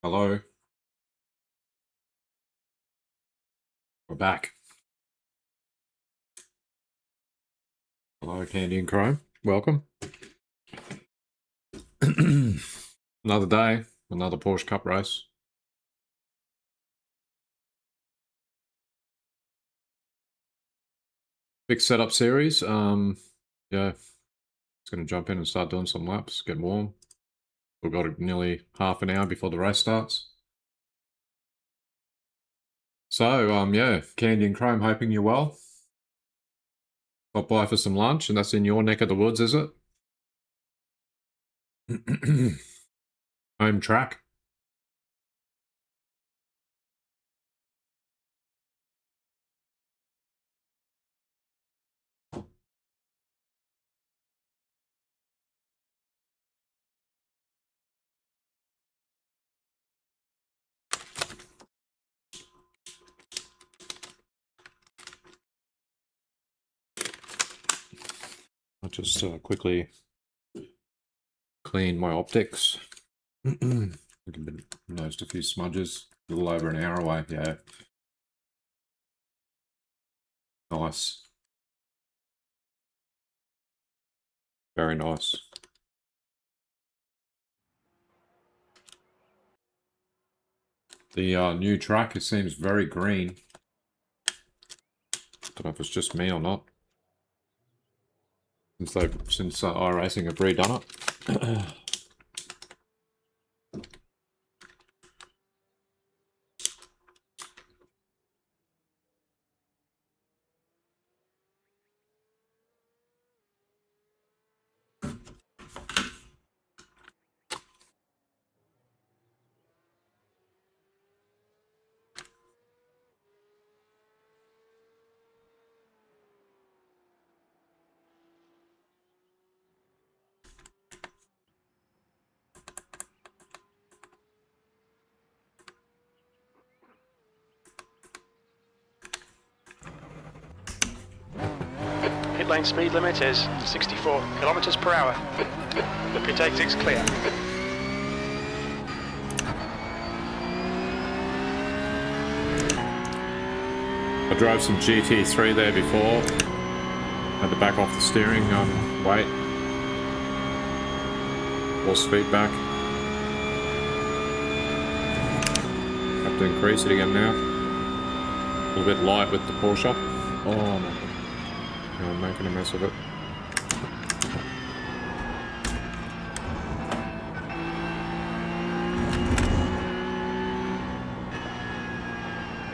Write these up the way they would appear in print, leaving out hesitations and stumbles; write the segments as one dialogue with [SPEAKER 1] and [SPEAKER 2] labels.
[SPEAKER 1] Hello, we're back. Hello, Candy and Chrome. Welcome. Another day, another Porsche Cup race. Big setup series. Yeah, just going to jump in and start doing some laps, get warm. We've got nearly half an hour before the race starts. So, yeah, Candy and Chrome, hoping you're well. Stop by for some lunch, and that's in your neck of the woods, is it? Home track. I'll just quickly clean my optics. Noticed a few smudges. A little over an hour away, yeah. Nice. Very nice. The new track, it seems very green. Don't know if it's just me or not. Since iRacing have redone it.
[SPEAKER 2] Pit lane speed limit is 64 kilometers per hour. The pit exit's clear.
[SPEAKER 1] I drove some GT3 there before. Had to back off the steering weight. Force feedback. Have to increase it again now. A little bit light with the Porsche. Oh my god. I'm making a mess of it.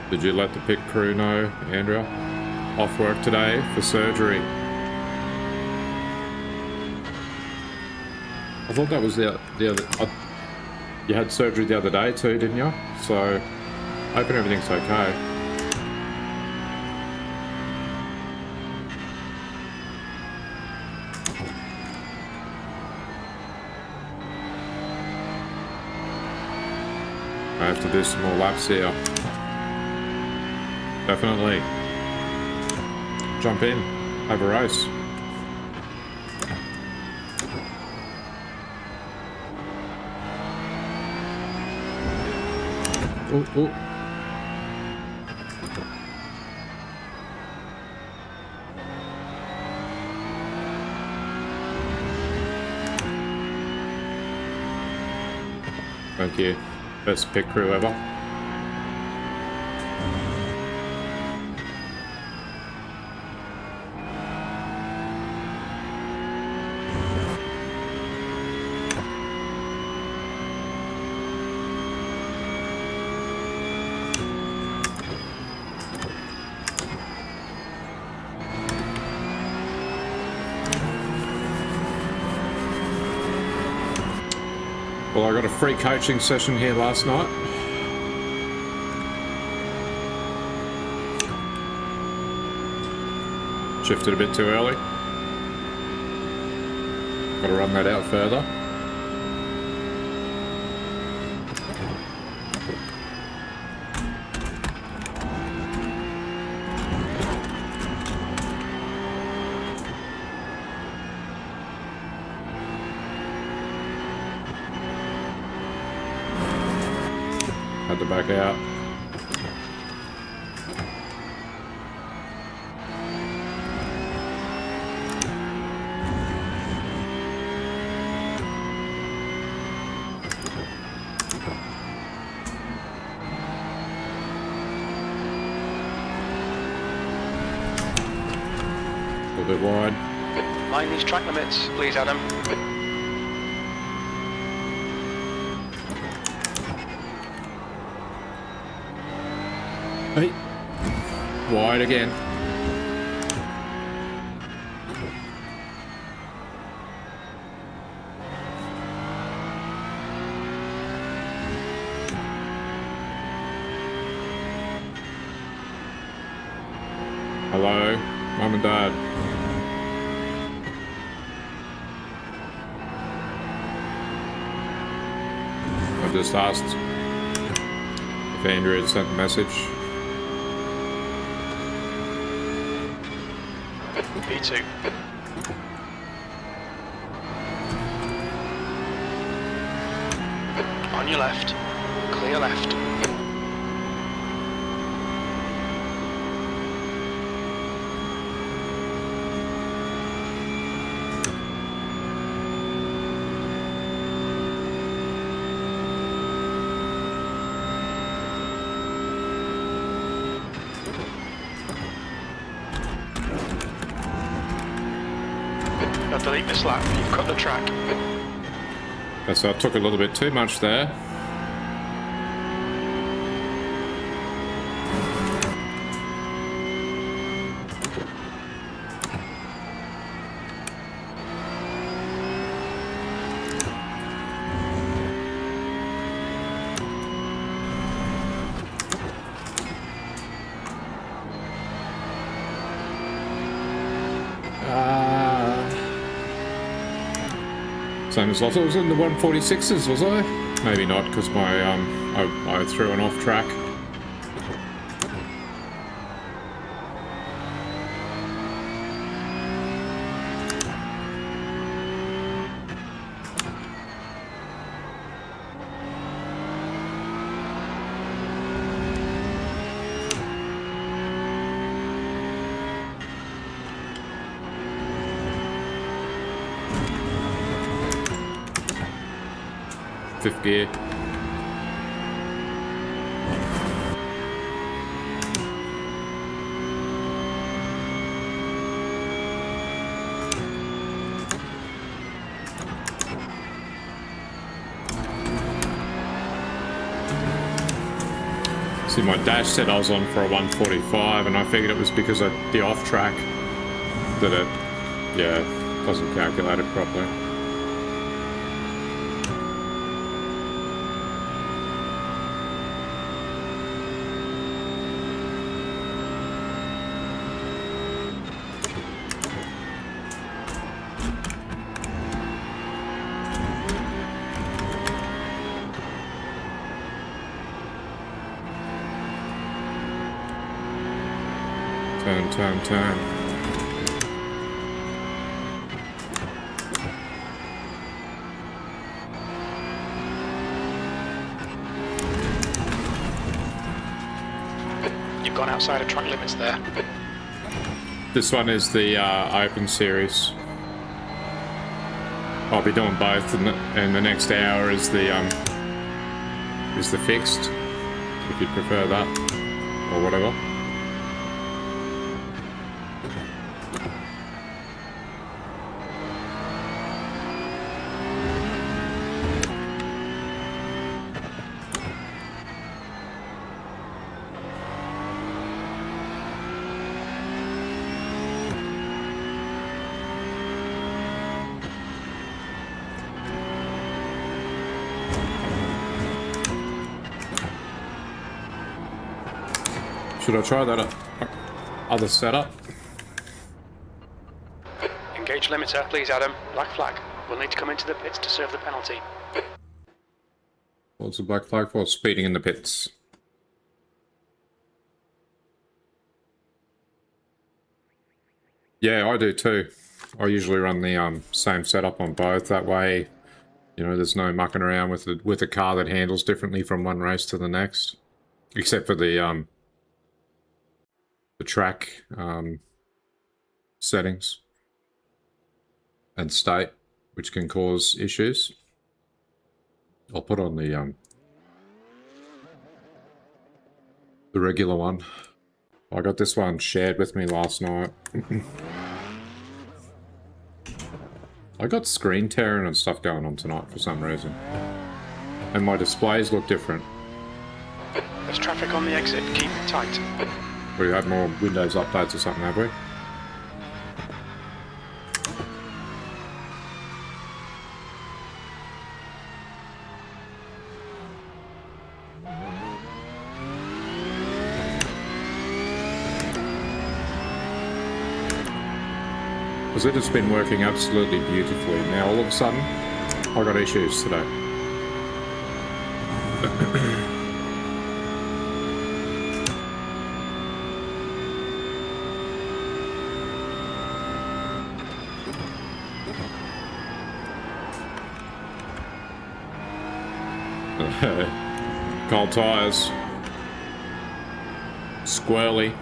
[SPEAKER 1] Did you let the pit crew know, Andrea? Off work today for surgery. I thought that was the other... you had surgery the other day too, didn't you? So, hoping everything's okay. I have to do some more laps here. Definitely. Jump in. Have a race. Ooh, ooh. Thank you. Best pit crew ever. Well, I got a free coaching session here last night. Shifted a bit too early. Got to run that out further. Had to back out. A bit wide.
[SPEAKER 2] Mind these track limits, please, Adam.
[SPEAKER 1] Hey. Wide again. Hello, Mum and Dad. I just asked if Andrew had sent a message.
[SPEAKER 2] B2. On your left. Clear left. Now delete this lap, you've cut the track.
[SPEAKER 1] So I took a little bit too much there. Same as I was in the 146s, was I? Maybe not, because my I threw an off track. Fifth gear. See, my dash said I was on for a 145, and I figured it was because of the off track that it, yeah, wasn't calculated properly. Turn.
[SPEAKER 2] You've gone outside of track limits there.
[SPEAKER 1] This one is the open series. I'll be doing both, and the next hour is the fixed, if you'd prefer that, or whatever. Should I try that other setup?
[SPEAKER 2] Engage limiter, please, Adam. Black flag. We'll need to come into the pits to serve the penalty.
[SPEAKER 1] What's the black flag for? Speeding in the pits. Yeah, I do too. I usually run the same setup on both. That way, You know, there's no mucking around with a car that handles differently from one race to the next, except for the track settings and state, which can cause issues. I'll put on the regular one. I got this one shared with me last night. I got screen tearing and stuff going on tonight for some reason. And my displays look different.
[SPEAKER 2] There's traffic on the exit. Keep it tight.
[SPEAKER 1] We had more Windows updates or something, have we? Because it has been working absolutely beautifully. Now all of a sudden, I got issues today. Cold tires. Squirrely.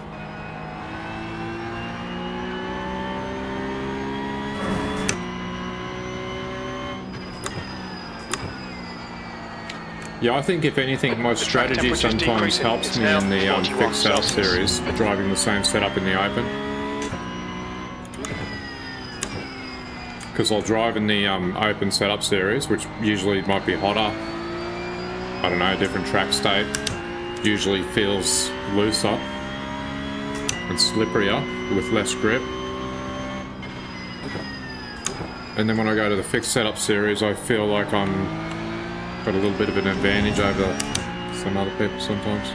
[SPEAKER 1] Yeah, I think if anything, my strategy sometimes helps me in the fixed setup series, driving the same setup in the open. Because I'll drive in the open setup series, which usually might be hotter. I don't know, different track state. Usually feels looser and slipperier with less grip. And then when I go to the fixed setup series, I feel like I'm got a little bit of an advantage over some other people sometimes.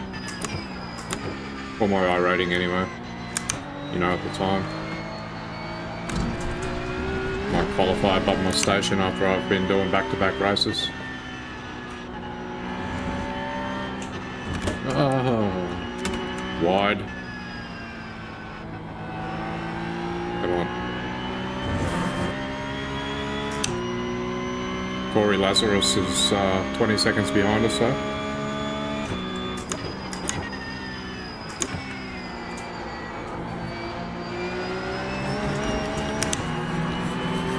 [SPEAKER 1] Or my iRating anyway. You know, at the time. Might qualify above my station after I've been doing back-to-back races. Oh, wide. Come on. Corey Lazarus is 20 seconds behind us, though.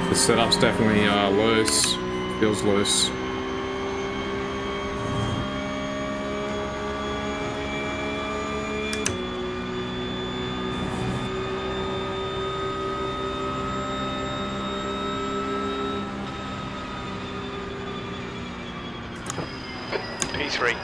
[SPEAKER 1] The setup's definitely loose. Feels loose.
[SPEAKER 2] P3.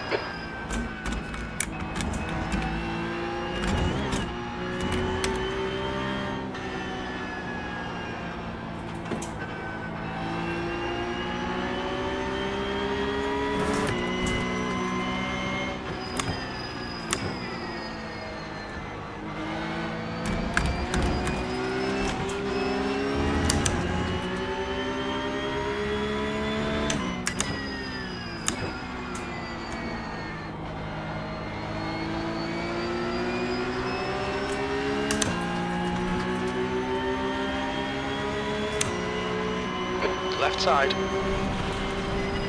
[SPEAKER 2] Left side.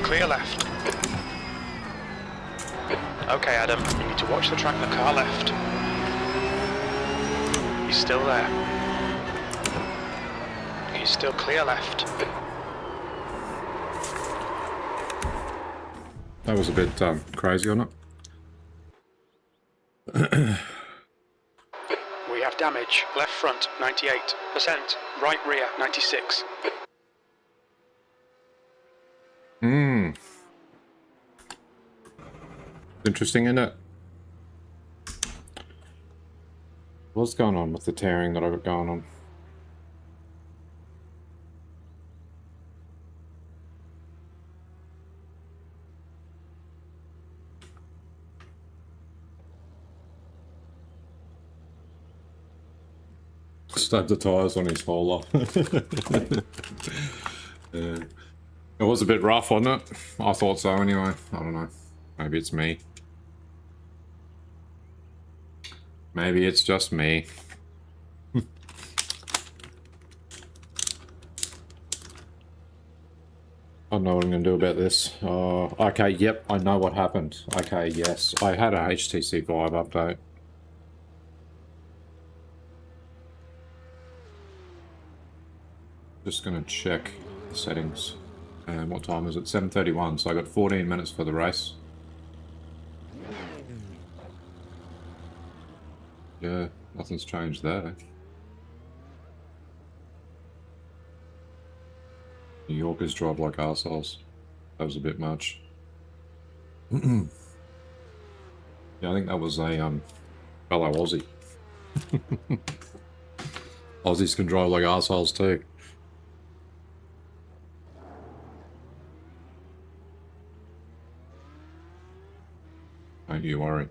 [SPEAKER 2] Clear left. Okay, Adam, you need to watch the track, the car left. He's still there. He's still clear left.
[SPEAKER 1] That was a bit crazy on it.
[SPEAKER 2] We have damage. Left front, 98%. Right rear, 96.
[SPEAKER 1] Interesting, isn't it? What's going on with the tearing that I got going on? Stabbed the tyres on his hauler. It was a bit rough, wasn't it? I thought so anyway. I don't know. Maybe it's me. Maybe it's just me. I know what I'm going to do about this. Okay, yep, I know what happened. Okay, yes, I had a HTC Vive update. Just going to check the settings. And what time is it? 7:31, so I got 14 minutes for the race. Yeah, nothing's changed there. New Yorkers drive like arseholes. That was a bit much. Yeah, I think that was a fellow Aussie. Aussies can drive like arseholes too. Don't you worry.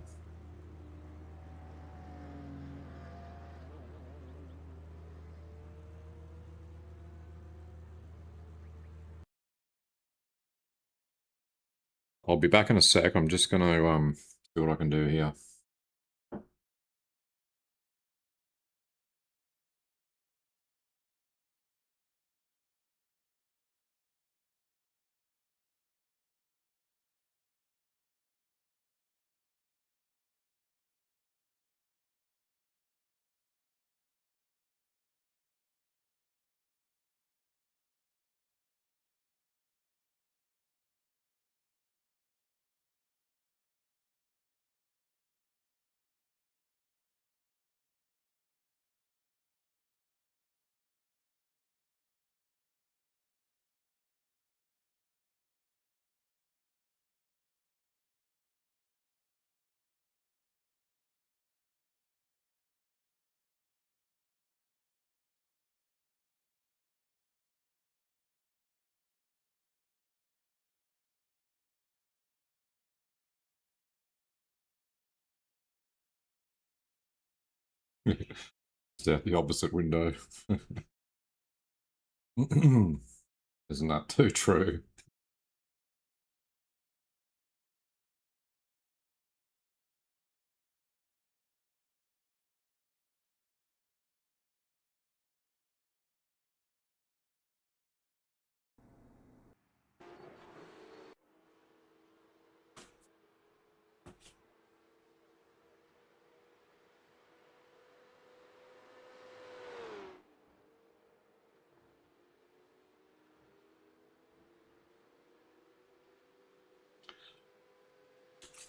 [SPEAKER 1] I'll be back in a sec. I'm just going to see what I can do here. It's the opposite window. Isn't that too true?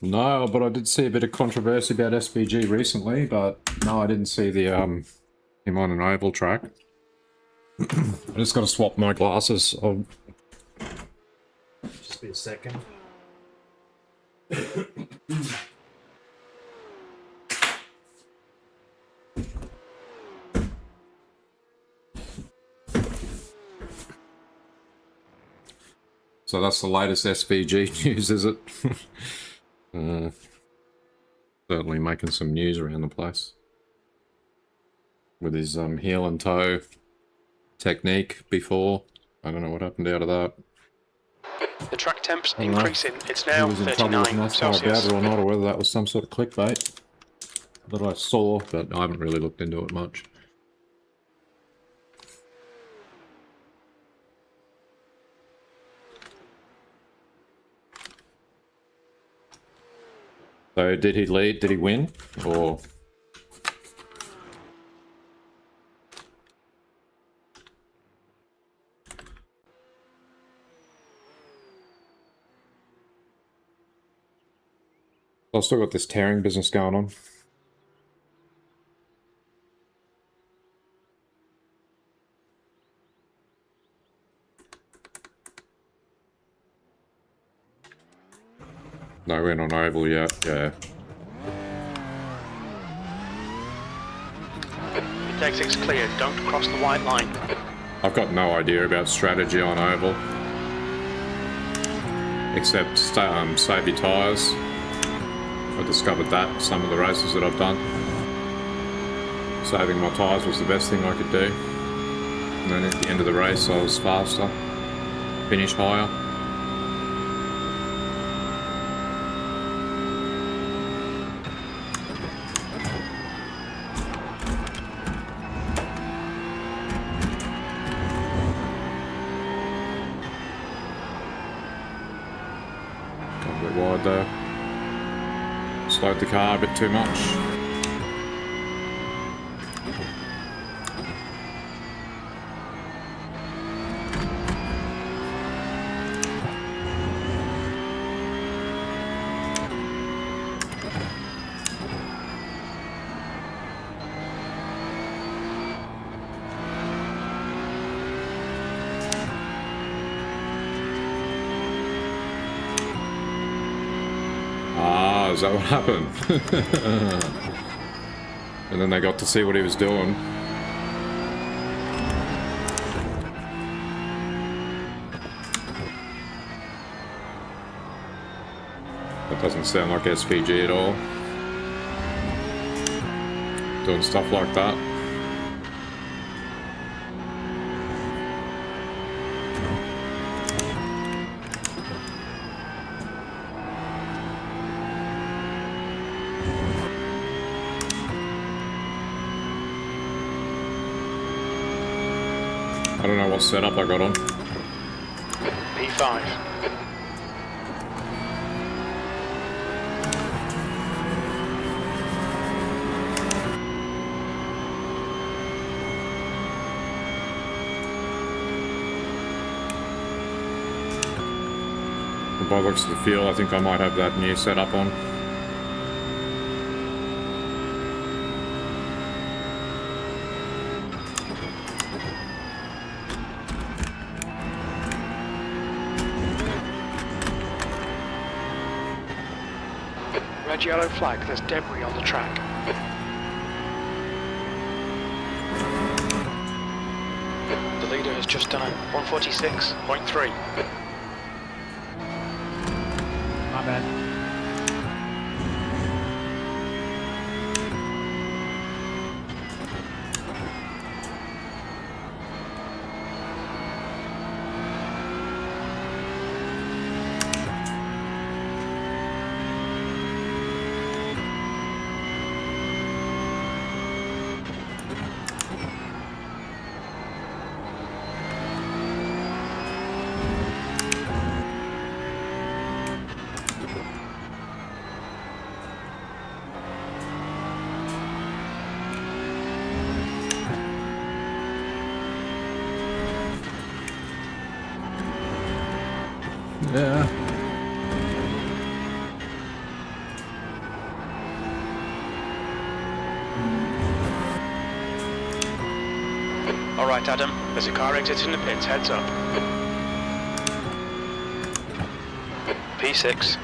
[SPEAKER 1] No, but I did see a bit of controversy about SVG recently, but no, I didn't see the him on an oval track. I just got to swap my glasses. I'll... Just be a second. So that's the latest SVG news, is it? Certainly making some news around the place. With his heel and toe technique before. I don't know what happened out of that.
[SPEAKER 2] The track temp's increasing. It's now 39 Celsius.
[SPEAKER 1] About it or not, or whether that was some sort of clickbait that I saw, but I haven't really looked into it much. So did he lead? Did he win? Or... I've still got this tearing business going on. No win on oval yet, yeah.
[SPEAKER 2] Exit's clear, don't cross the white line.
[SPEAKER 1] I've got no idea about strategy on oval. Except save your tyres. I discovered that some of the races that I've done. Saving my tyres was the best thing I could do. And then at the end of the race I was faster. Finish higher. bit wide there. Slowed the car a bit too much. Is that what happened? And then they got to see what he was doing. That doesn't sound like SVG at all. Doing stuff like that. I don't know what setup I got on.
[SPEAKER 2] P5.
[SPEAKER 1] By the looks of the fuel, I think I might have that new setup on.
[SPEAKER 2] Red yellow flag, there's debris on the track. The leader has just done a 146.3.
[SPEAKER 3] My bad. Yeah.
[SPEAKER 2] All right, Adam, there's a car exiting the pits, heads up. P6.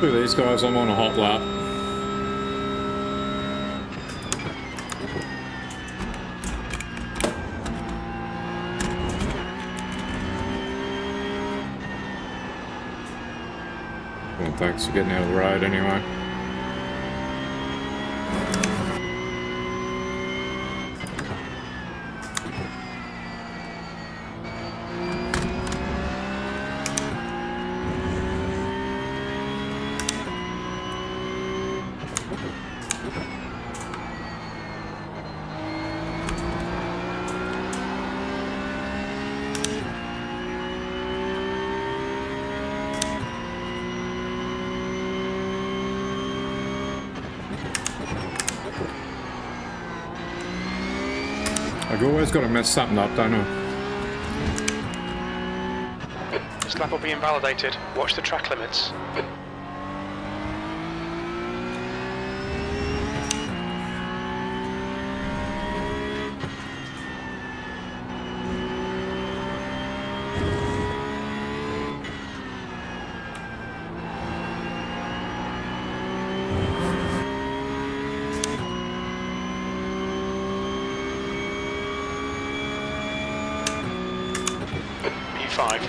[SPEAKER 1] Look at these guys, I'm on a hot lap. Well, thanks for getting out of the road anyway. I've always got to mess something up, don't I?
[SPEAKER 2] This lap will be invalidated. Watch the track limits. P5.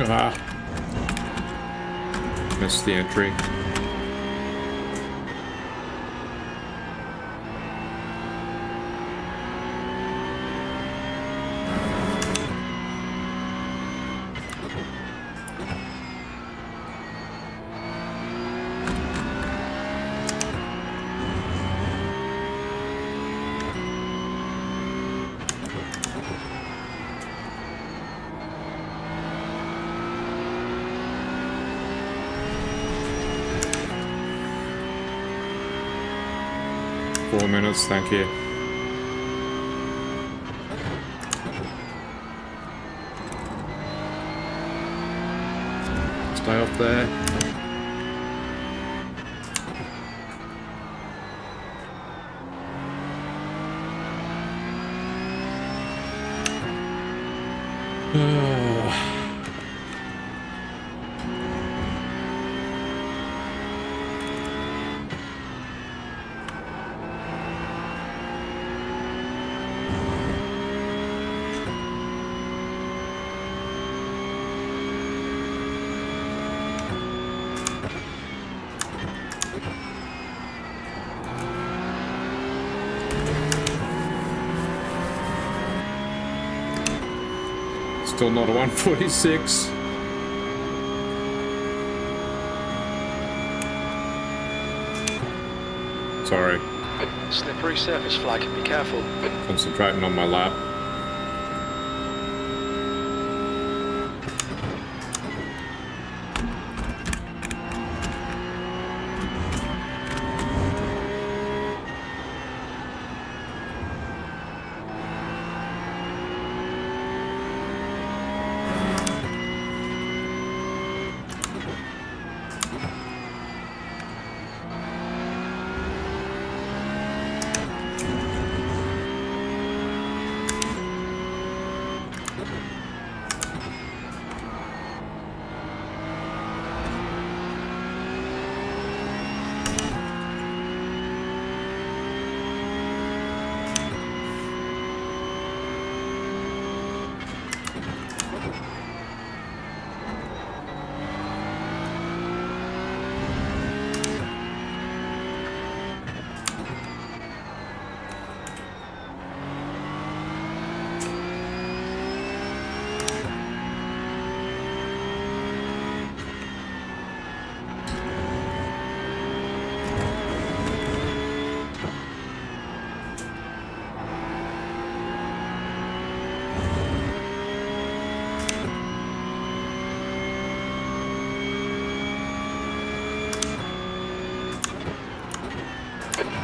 [SPEAKER 1] Ah. Missed the entry. Four minutes, thank you. Stay off there. Still not a 146. Sorry.
[SPEAKER 2] Slippery surface flag, be careful.
[SPEAKER 1] Concentrating on my lap.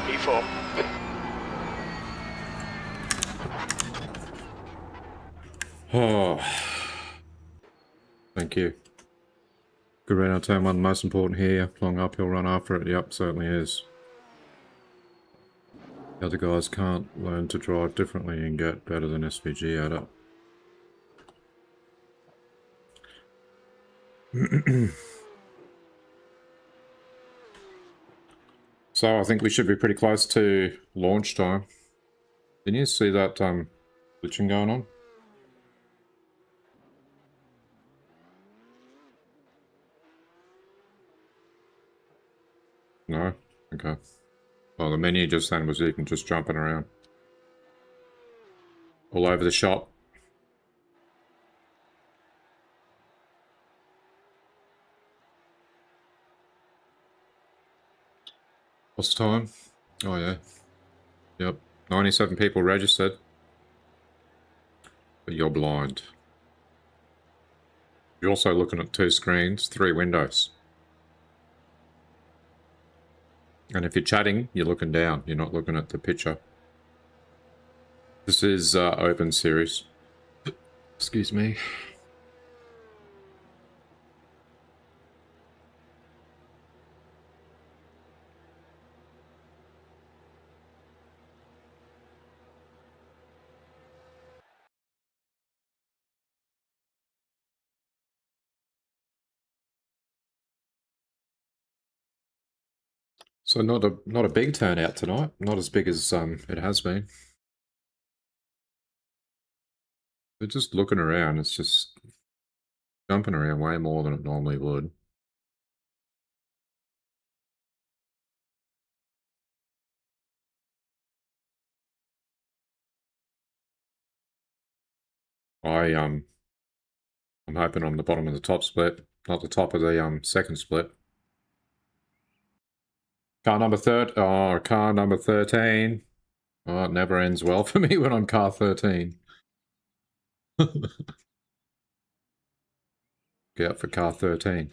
[SPEAKER 2] E4.
[SPEAKER 1] Oh. Thank you. Good run out turn one, most important here. Long uphill run after it. Yep, certainly is. The other guys can't learn to drive differently and get better than SVG at it. So I think we should be pretty close to launch time. Didn't you see that glitching going on? No? Okay. Well, the menu just then was even just jumping around. All over the shop. What's the time? Oh yeah. Yep. 97 people registered. But you're blind. You're also looking at 2 screens, 3 windows. And if you're chatting, you're looking down. You're not looking at the picture. This is open series. Excuse me. So not a big turnout tonight. Not as big as it has been. But just looking around, it's just Jumping around way more than it normally would. I'm hoping on the bottom of the top split, not the top of the second split. Car number car number 13. Oh, it never ends well for me when I'm car 13. Get out for car 13.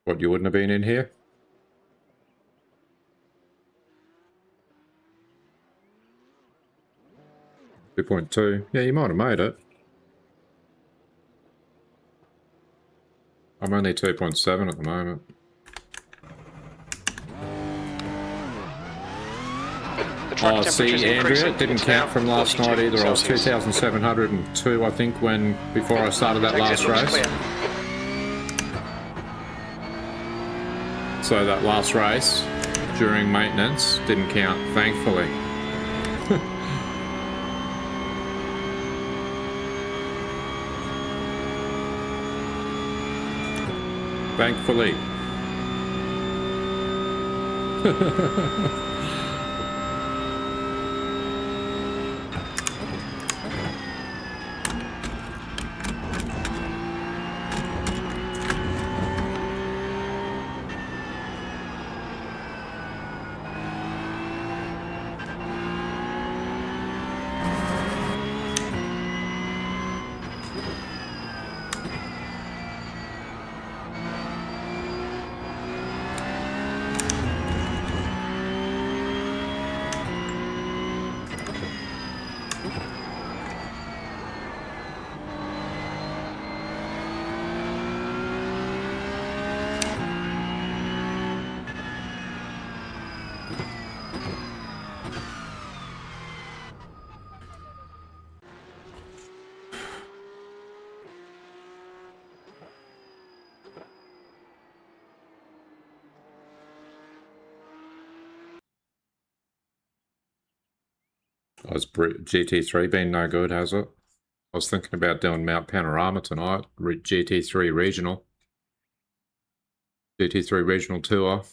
[SPEAKER 1] What, you wouldn't have been in here? .2. Yeah, you might have made it. I'm only 2.7 at the moment. Oh, see, Andrea, it didn't count from last night either. I was 2,702, I think, before I started that last race. So that last race, during maintenance, didn't count, thankfully. Thankfully. Has GT3 been no good, has it? I was thinking about doing Mount Panorama tonight, GT3 Regional. GT3 Regional Tour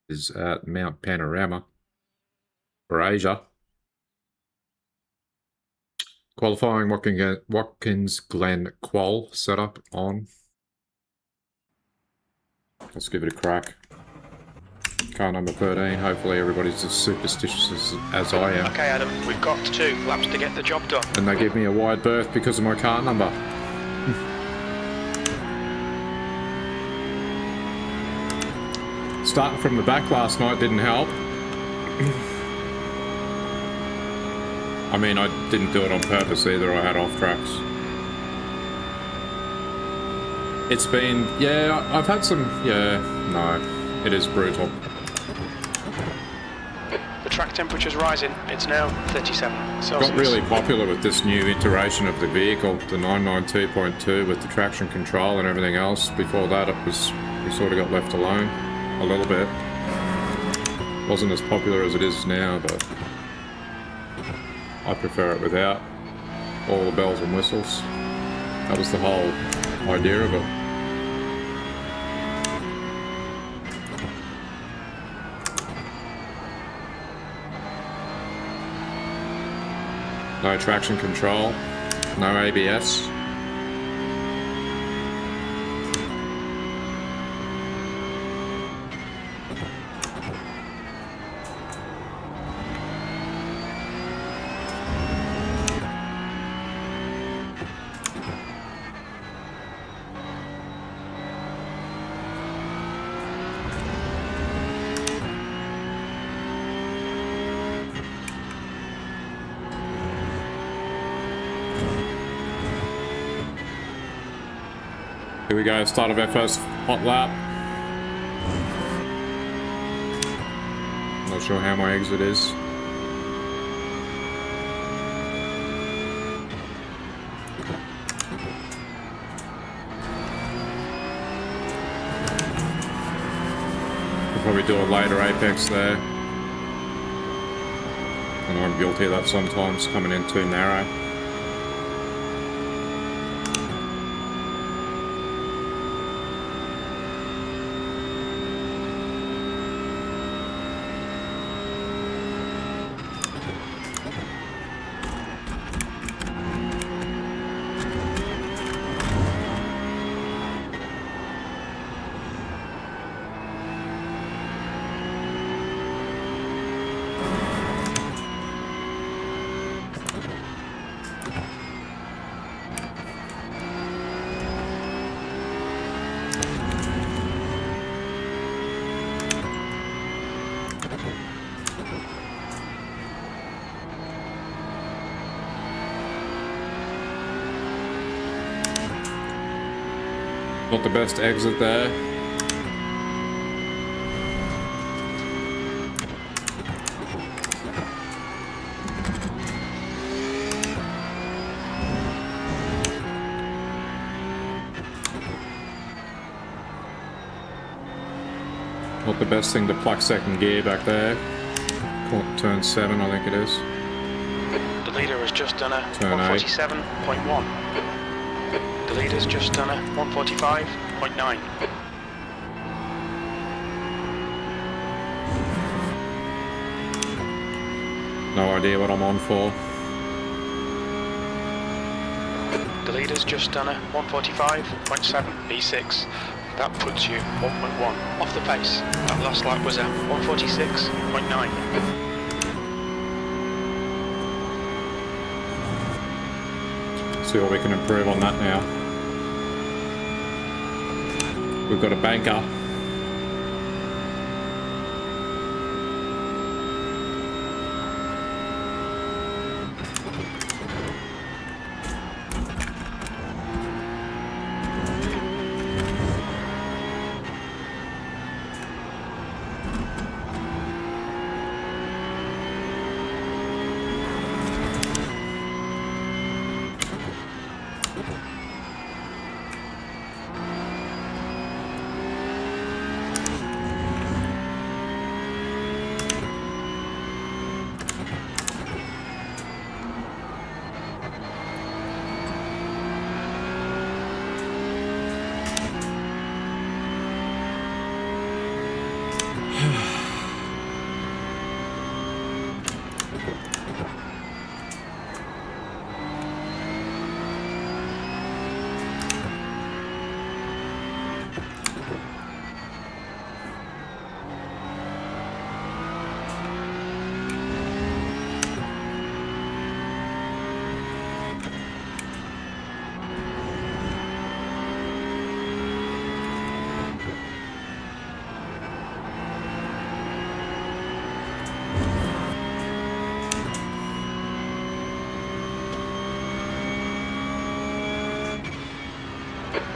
[SPEAKER 1] is at Mount Panorama for Asia. Qualifying Watkins Glen qual setup on. Let's give it a crack. Car number 13. Hopefully everybody's as superstitious as I am.
[SPEAKER 2] Okay, Adam, we've got 2 laps to get the job done.
[SPEAKER 1] And they give me a wide berth because of my car number. Starting from the back last night didn't help. I mean, I didn't do it on purpose either. I had off tracks. It's been, yeah, I've had some, yeah, no, it is brutal.
[SPEAKER 2] The track temperature's rising. It's now 37 Celsius.
[SPEAKER 1] Got really popular with this new iteration of the vehicle, the 992.2 with the traction control and everything else. Before that, we sort of got left alone a little bit. Wasn't as popular as it is now, but I prefer it without all the bells and whistles. That was the whole idea of it. No traction control, no ABS. Here we go, start of our first hot lap. Not sure how my exit is. We'll probably do a later apex there. And I'm guilty of that sometimes, coming in too narrow. Not the best exit there. Not the best thing to pluck second gear back there. Turn 7, I think it is.
[SPEAKER 2] The leader has just done a
[SPEAKER 1] Turn
[SPEAKER 2] 147.1. The leader's just done a 145.9.
[SPEAKER 1] No idea what I'm on for.
[SPEAKER 2] The leader's just done a 145.7 E6. That puts you 1.1 off the pace. That last lap was a 146.9.
[SPEAKER 1] See what we can improve on that now. We've got a banker.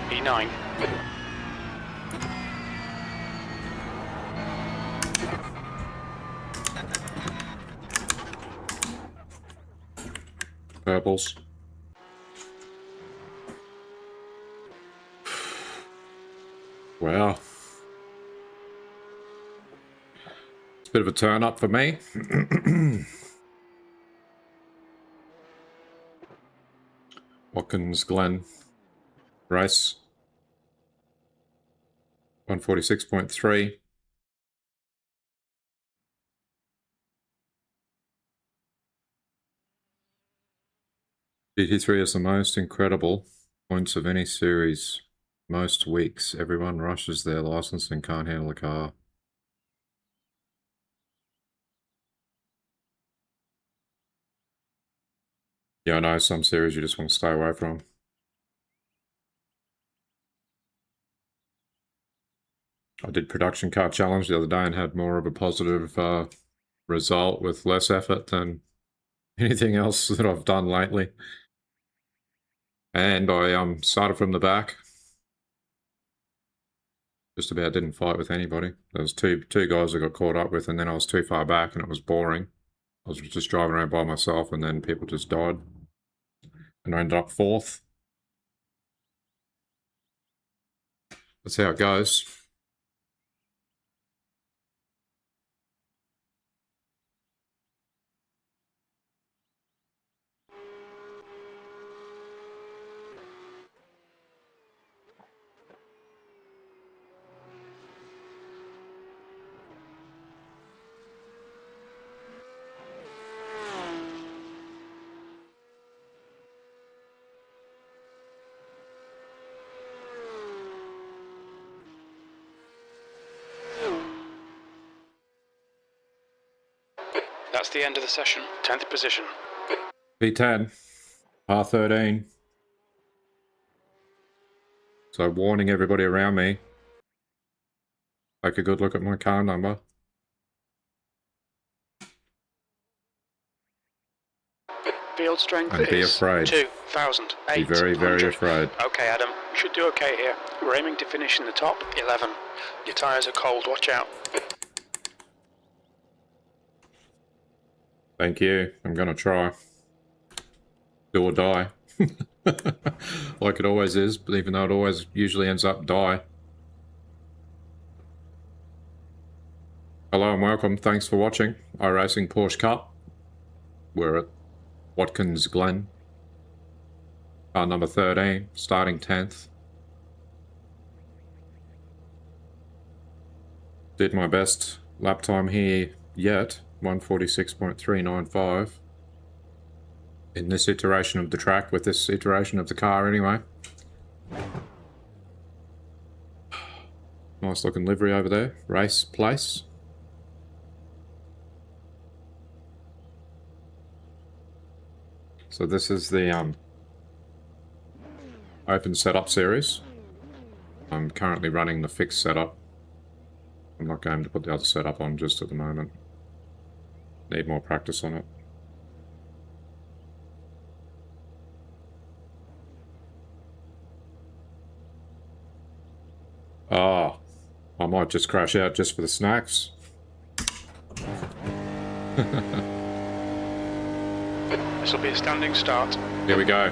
[SPEAKER 2] E9.
[SPEAKER 1] Purples. Wow. It's a bit of a turn up for me. Watkins Glen race. 146.3. GT3 is the most incredible points of any series. Most weeks, everyone rushes their license and can't handle a car. Yeah, I know some series you just want to stay away from. I did Production Car Challenge the other day and had more of a positive result with less effort than anything else that I've done lately. And I started from the back. Just about didn't fight with anybody. There was two guys I got caught up with, and then I was too far back and it was boring. I was just driving around by myself and then people just died. And I ended up 4th. That's how it goes.
[SPEAKER 2] That's the end of the session. 10th position.
[SPEAKER 1] P10, par 13. So warning everybody around me. Take a good look at my car number.
[SPEAKER 2] Field strength
[SPEAKER 1] And be afraid.
[SPEAKER 2] 2,800.
[SPEAKER 1] Be very, very afraid.
[SPEAKER 2] Okay, Adam. You should do okay here. We're aiming to finish in the top 11. Your tyres are cold. Watch out.
[SPEAKER 1] Thank you. I'm going to try. Do or die. Like it always is, but even though it always usually ends up die. Hello and welcome. Thanks for watching iRacing Porsche Cup. We're at Watkins Glen. Car number 13, starting 10th. Did my best lap time here yet. 146.395 in this iteration of the track, with this iteration of the car anyway. Nice looking livery over there, race place. So this is the open setup series. I'm currently running the fixed setup. I'm not going to put the other setup on just at the moment. Need more practice on it. Ah, I might just crash out just for the snacks.
[SPEAKER 2] This will be a standing start.
[SPEAKER 1] Here we go.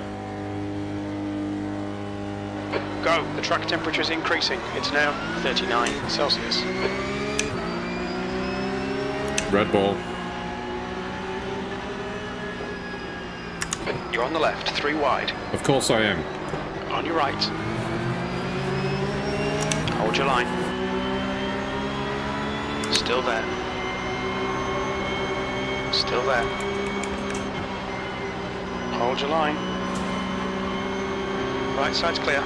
[SPEAKER 2] Go. The track temperature is increasing. It's now 39 Celsius.
[SPEAKER 1] Red ball.
[SPEAKER 2] You're on the left, 3 wide.
[SPEAKER 1] Of course I am.
[SPEAKER 2] On your right. Hold your line. Still there. Still there. Hold your line. Right side's clear.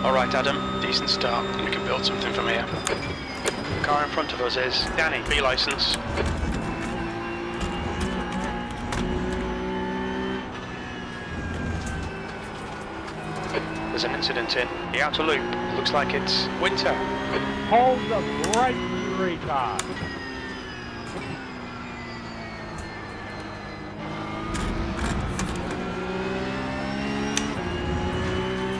[SPEAKER 2] All right, Adam. Decent start. We can build something from here. The car in front of us is Danny, B license. There's an incident in the outer loop. Looks like it's winter.
[SPEAKER 3] Hold the brake, retard.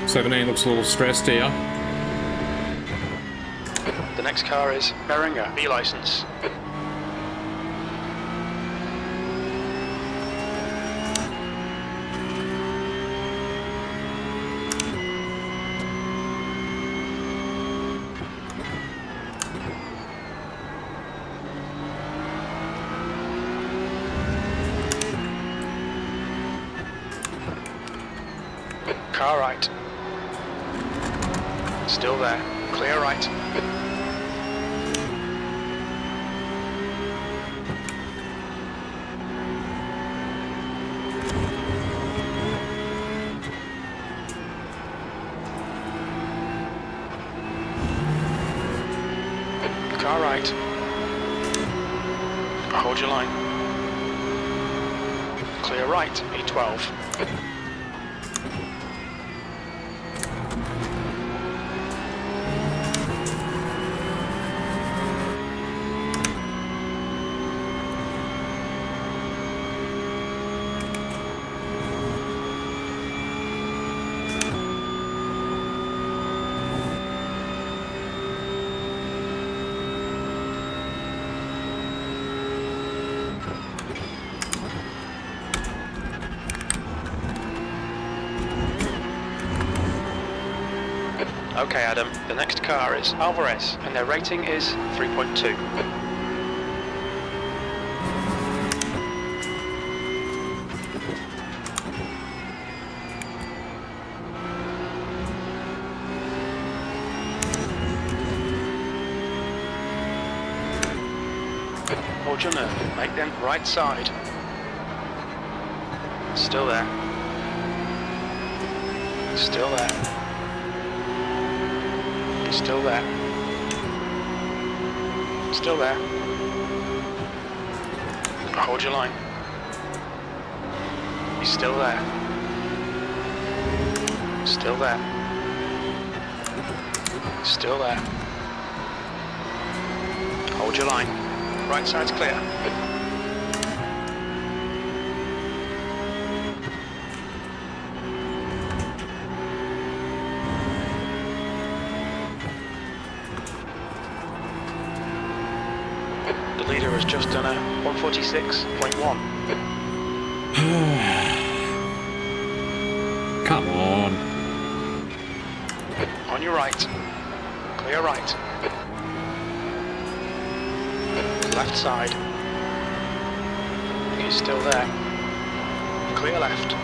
[SPEAKER 1] '17 looks a little stressed here.
[SPEAKER 2] The next car is Beringer, B license. Car right. Still there. Clear right. Car right. Hold your line. Clear right, E12. Okay, Adam, the next car is Alvarez, and their rating is 3.2. Hold your nerve, make them right side. Still there. Still there. He's still there. Still there. Hold your line. He's still there. Still there. Still there. Hold your line. Right side's clear. The leader has just done a 146.1.
[SPEAKER 1] Come on.
[SPEAKER 2] On your right. Clear right. Left side. He's still there. Clear left.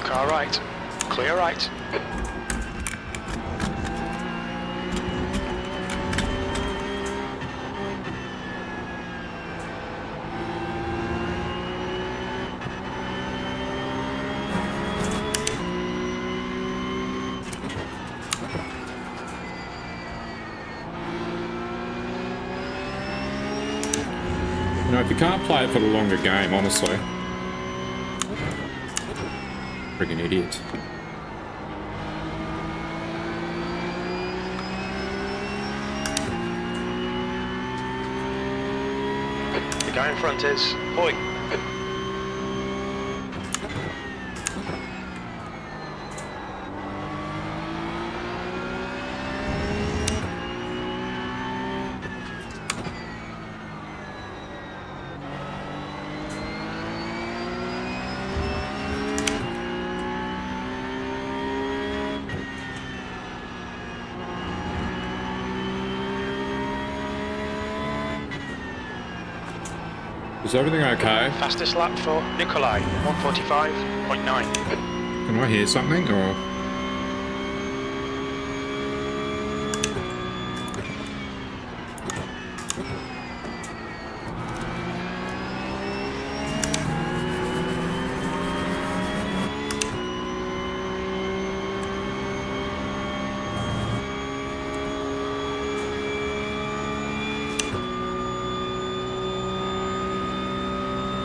[SPEAKER 2] Car right. Clear right.
[SPEAKER 1] You know, if you can't play it for the longer game, honestly. Friggin' idiot.
[SPEAKER 2] The guy in front is Hoy.
[SPEAKER 1] Is everything okay?
[SPEAKER 2] Fastest lap for Nikolai, 145.9.
[SPEAKER 1] Can I hear something, or...?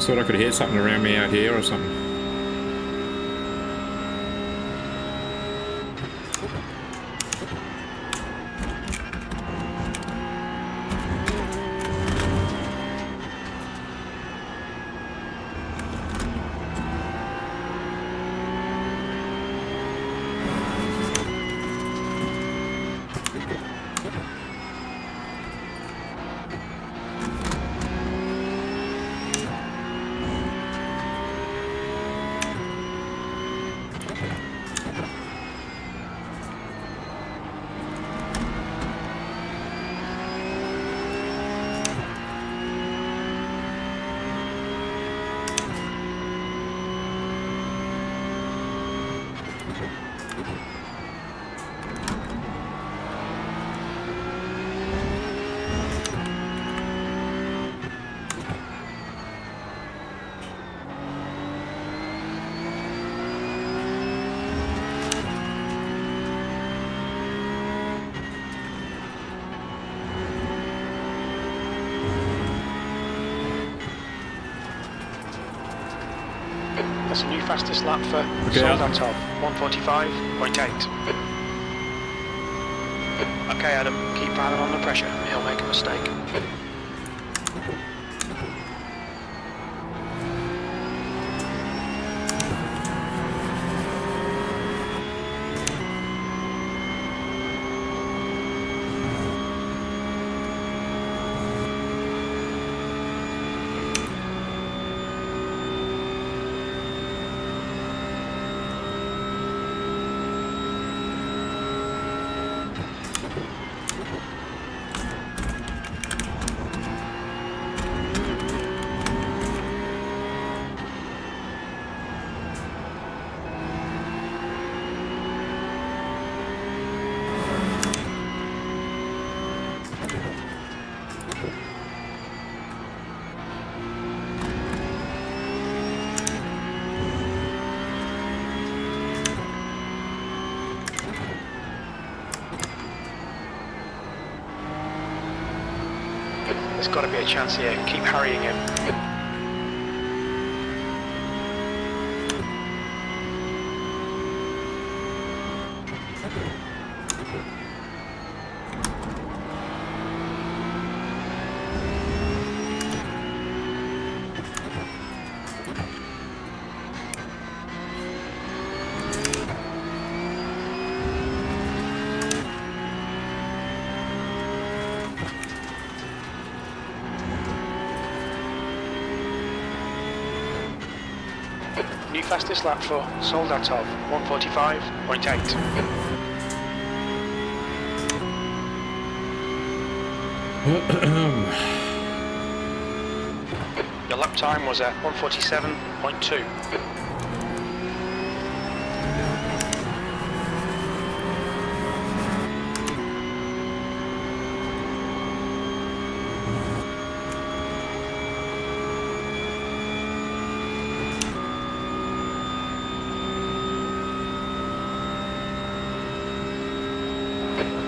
[SPEAKER 1] Thought I could hear something around me out here or something.
[SPEAKER 2] That's a new fastest lap for Soldatov, 145.8. Okay, Adam, keep Alan on the pressure. He'll make a mistake. There's got to be a chance here. Keep harrying him. New fastest lap for Soldatov, 145.8. Your lap time was at 147.2.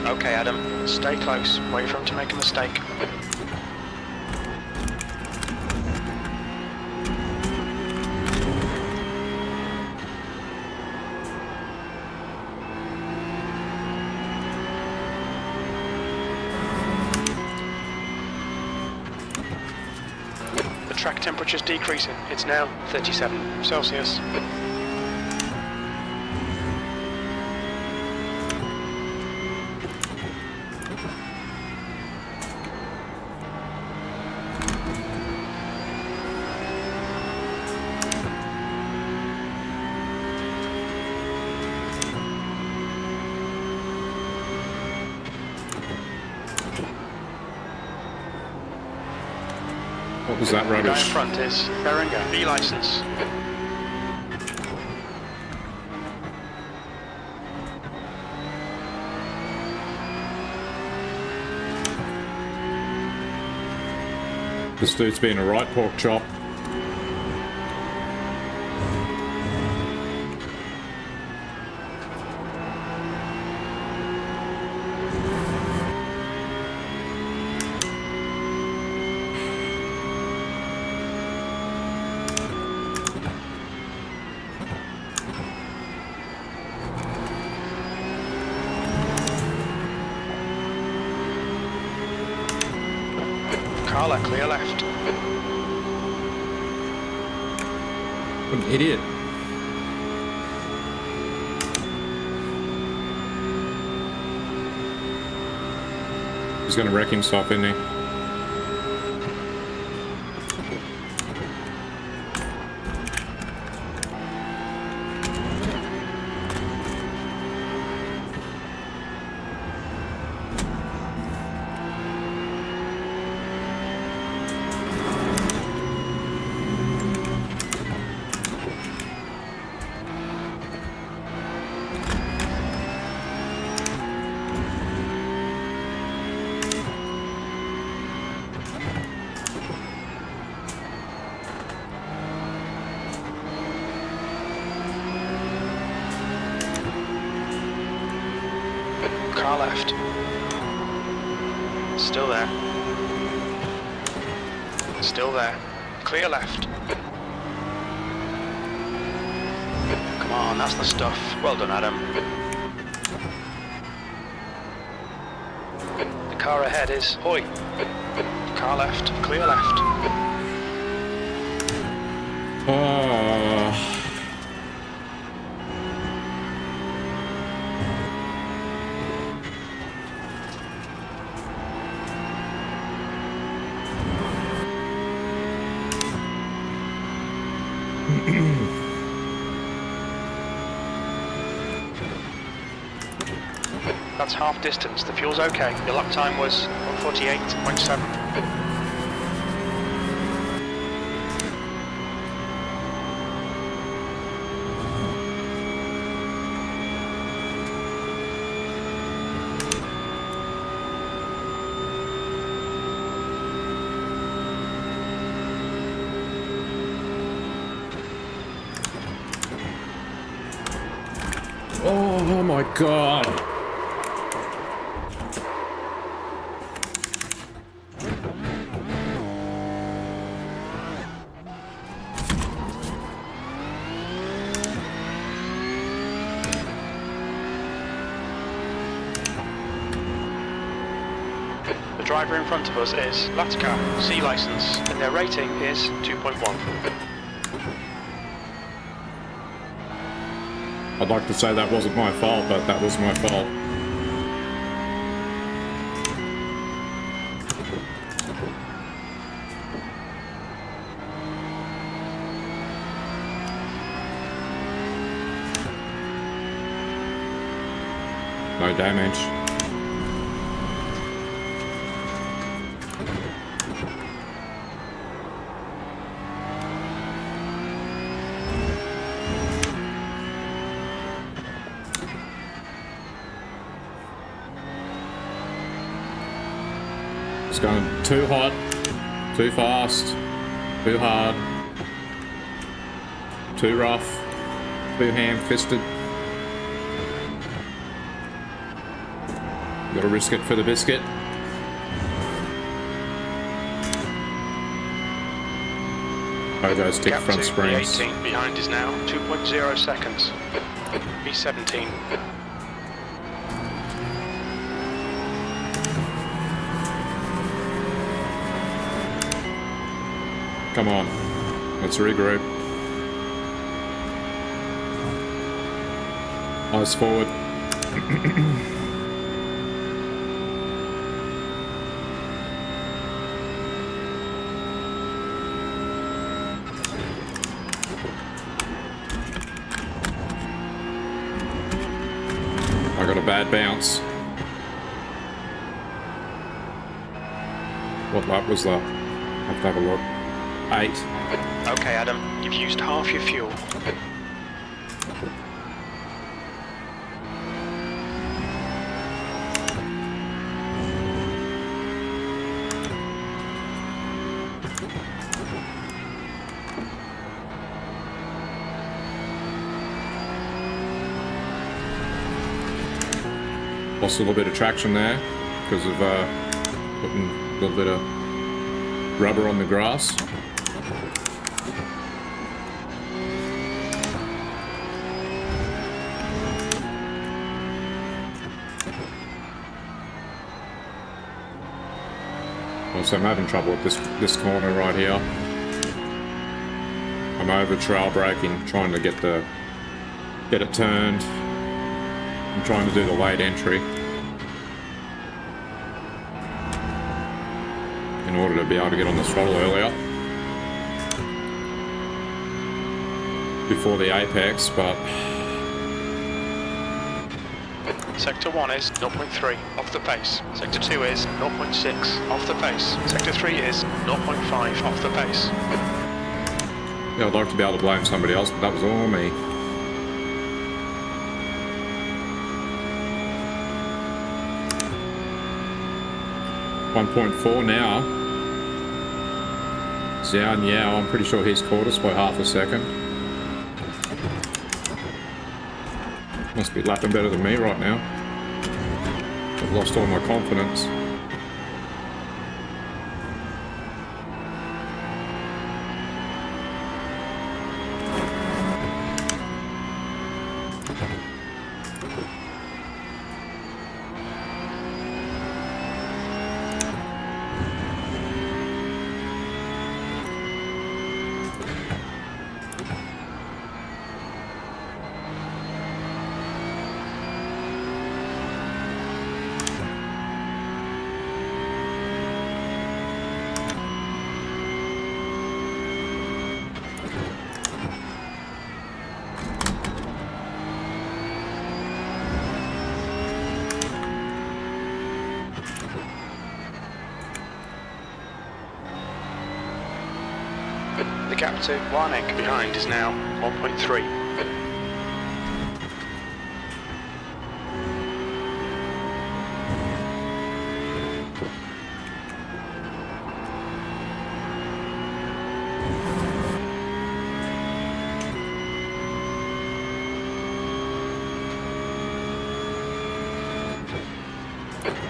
[SPEAKER 2] Okay, Adam, stay close. Wait for him to make a mistake. The track temperature's decreasing. It's now 37 Celsius.
[SPEAKER 1] What was that
[SPEAKER 2] The guy in
[SPEAKER 1] rubbish?
[SPEAKER 2] front is Berenger, B license.
[SPEAKER 1] This dude's being a right pork chop.
[SPEAKER 2] Carla, clear left.
[SPEAKER 1] What an idiot. He's gonna wreck himself, isn't he?
[SPEAKER 2] Car left. Still there. Still there. Clear left. Come on, that's the stuff. Well done, Adam. The car ahead is Hoy. Car left. Clear left. That's half distance. The fuel's okay. Your lap time was 148.7.
[SPEAKER 1] Oh my god.
[SPEAKER 2] driver in front of us is Latka, C license, and their rating is 2.1.
[SPEAKER 1] I'd like to say that wasn't my fault, but that was my fault. No damage. It's going too hot, too fast, too hard, too rough, too ham-fisted. Gotta risk it for the biscuit. Bojo's tick front springs.
[SPEAKER 2] B18 behind is now 2.0 seconds. B17.
[SPEAKER 1] Come on, let's regroup. Eyes forward. I got a bad bounce. What lap was that? I have to have a look. 8.
[SPEAKER 2] Okay, Adam, you've used half your fuel.
[SPEAKER 1] Lost a little bit of traction there because of putting a little bit of rubber on the grass. So I'm having trouble with this corner right here. I'm over trail braking, trying to get it turned. I'm trying to do the late entry in order to be able to get on the throttle earlier before the apex, but
[SPEAKER 2] Sector 1 is 0.3 off the pace. Sector 2 is 0.6 off the pace. Sector 3 is 0.5 off the pace.
[SPEAKER 1] yeah, I'd like to be able to blame somebody else, but that was all me. .4 now. Xiao Yao, I'm pretty sure he's caught us by half a second. Must be lapping better than me right now. I've lost all my confidence.
[SPEAKER 2] The gap to Warnick behind is now 1.3.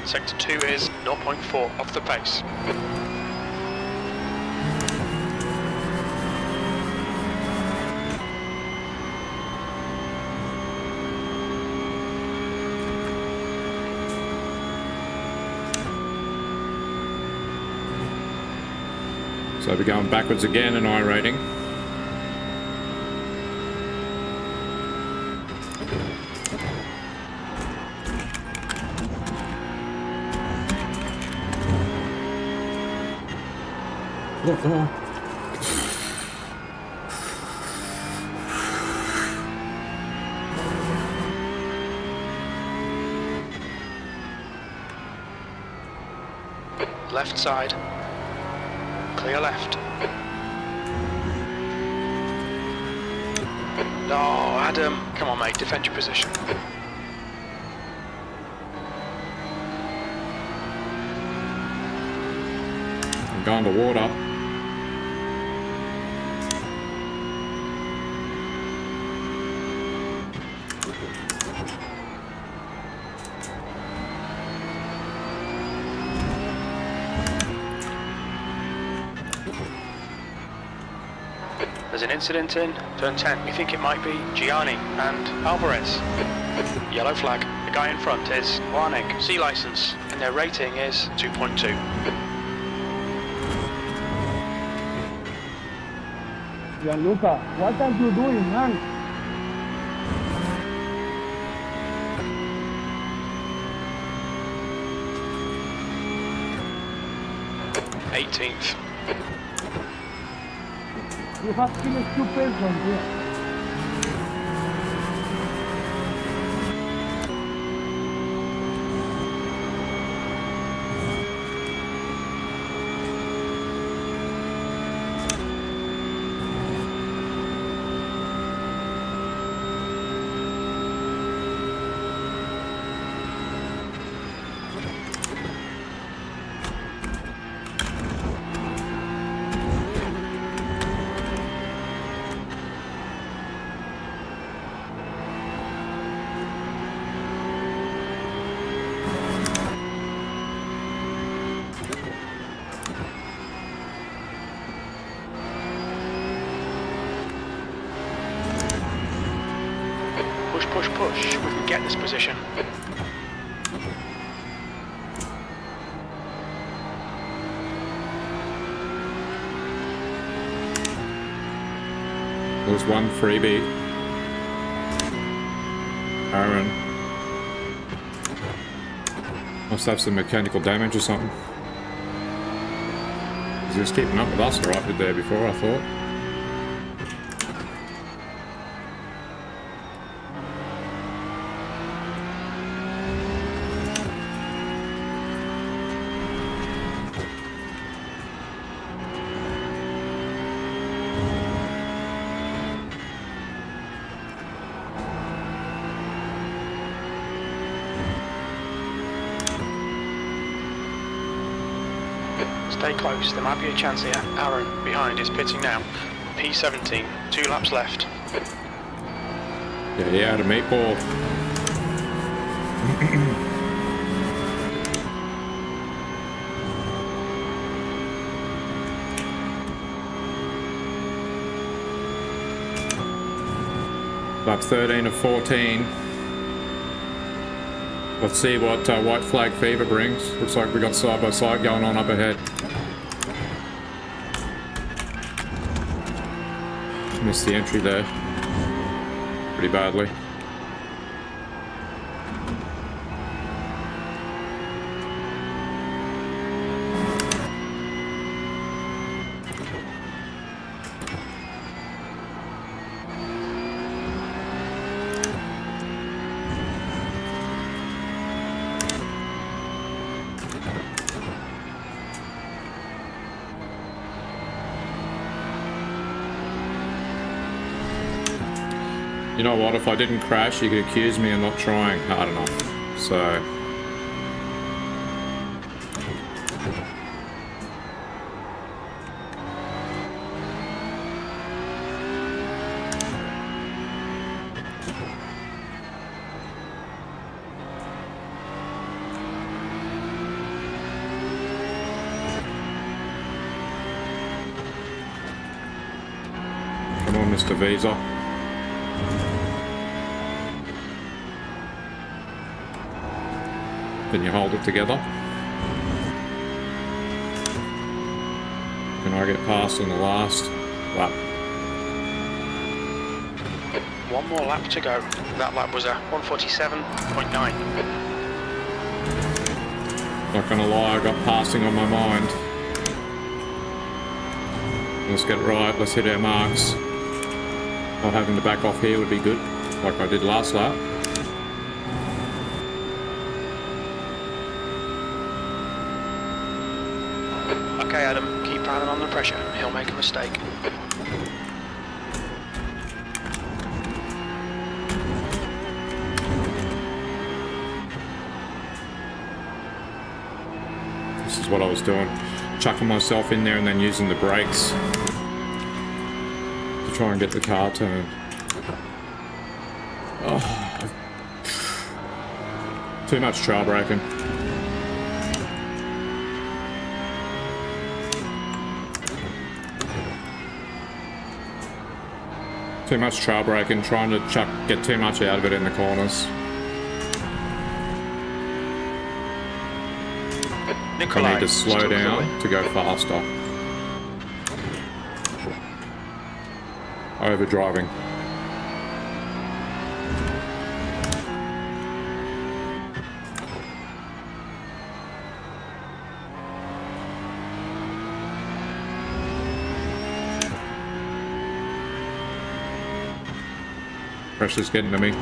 [SPEAKER 2] Sector 2 is 0.4 off the pace.
[SPEAKER 1] So we're going backwards again in iRating.
[SPEAKER 2] Left side. Clear left. Oh, Adam. Come on, mate. Defend your position.
[SPEAKER 1] I'm going to water.
[SPEAKER 2] There's an incident in turn 10. We think it might be Gianni and Alvarez. Yellow flag. The guy in front is Warnick, C license, and their rating is 2.2.
[SPEAKER 4] Gianluca, what are you doing, man?
[SPEAKER 2] '18th.
[SPEAKER 4] You have killed 2 persons here.
[SPEAKER 2] Push, push, push. We can get this position.
[SPEAKER 1] There's one freebie. Aaron. Must have some mechanical damage or something. He was keeping up with us right there before, I thought.
[SPEAKER 2] Stay close, there might be a chance here. Aaron, behind, is pitting now. P17, 2 laps left.
[SPEAKER 1] Yeah, he had a meatball. Lap 13 of 14. Let's see what white flag fever brings. Looks like we got side by side going on up ahead. Missed the entry there pretty badly. You know what, if I didn't crash, you could accuse me of not trying hard enough. So... Come on, Mr. Visa. Can you hold it together? Can I get past on the last lap.
[SPEAKER 2] One more lap to go. That lap was a 147.9.
[SPEAKER 1] Not gonna lie, I got passing on my mind. Let's get it right, let's hit our marks. Not having to back off here would be good, like I did last lap.
[SPEAKER 2] Okay, Adam, keep piling on the pressure. He'll make a mistake.
[SPEAKER 1] This is what I was doing. Chucking myself in there and then using the brakes to try and get the car turned. Oh. Too much trail braking. Too much trail braking, trying to get too much out of it in the corners. I need to slow down to go faster. Overdriving. Pressure's getting to me.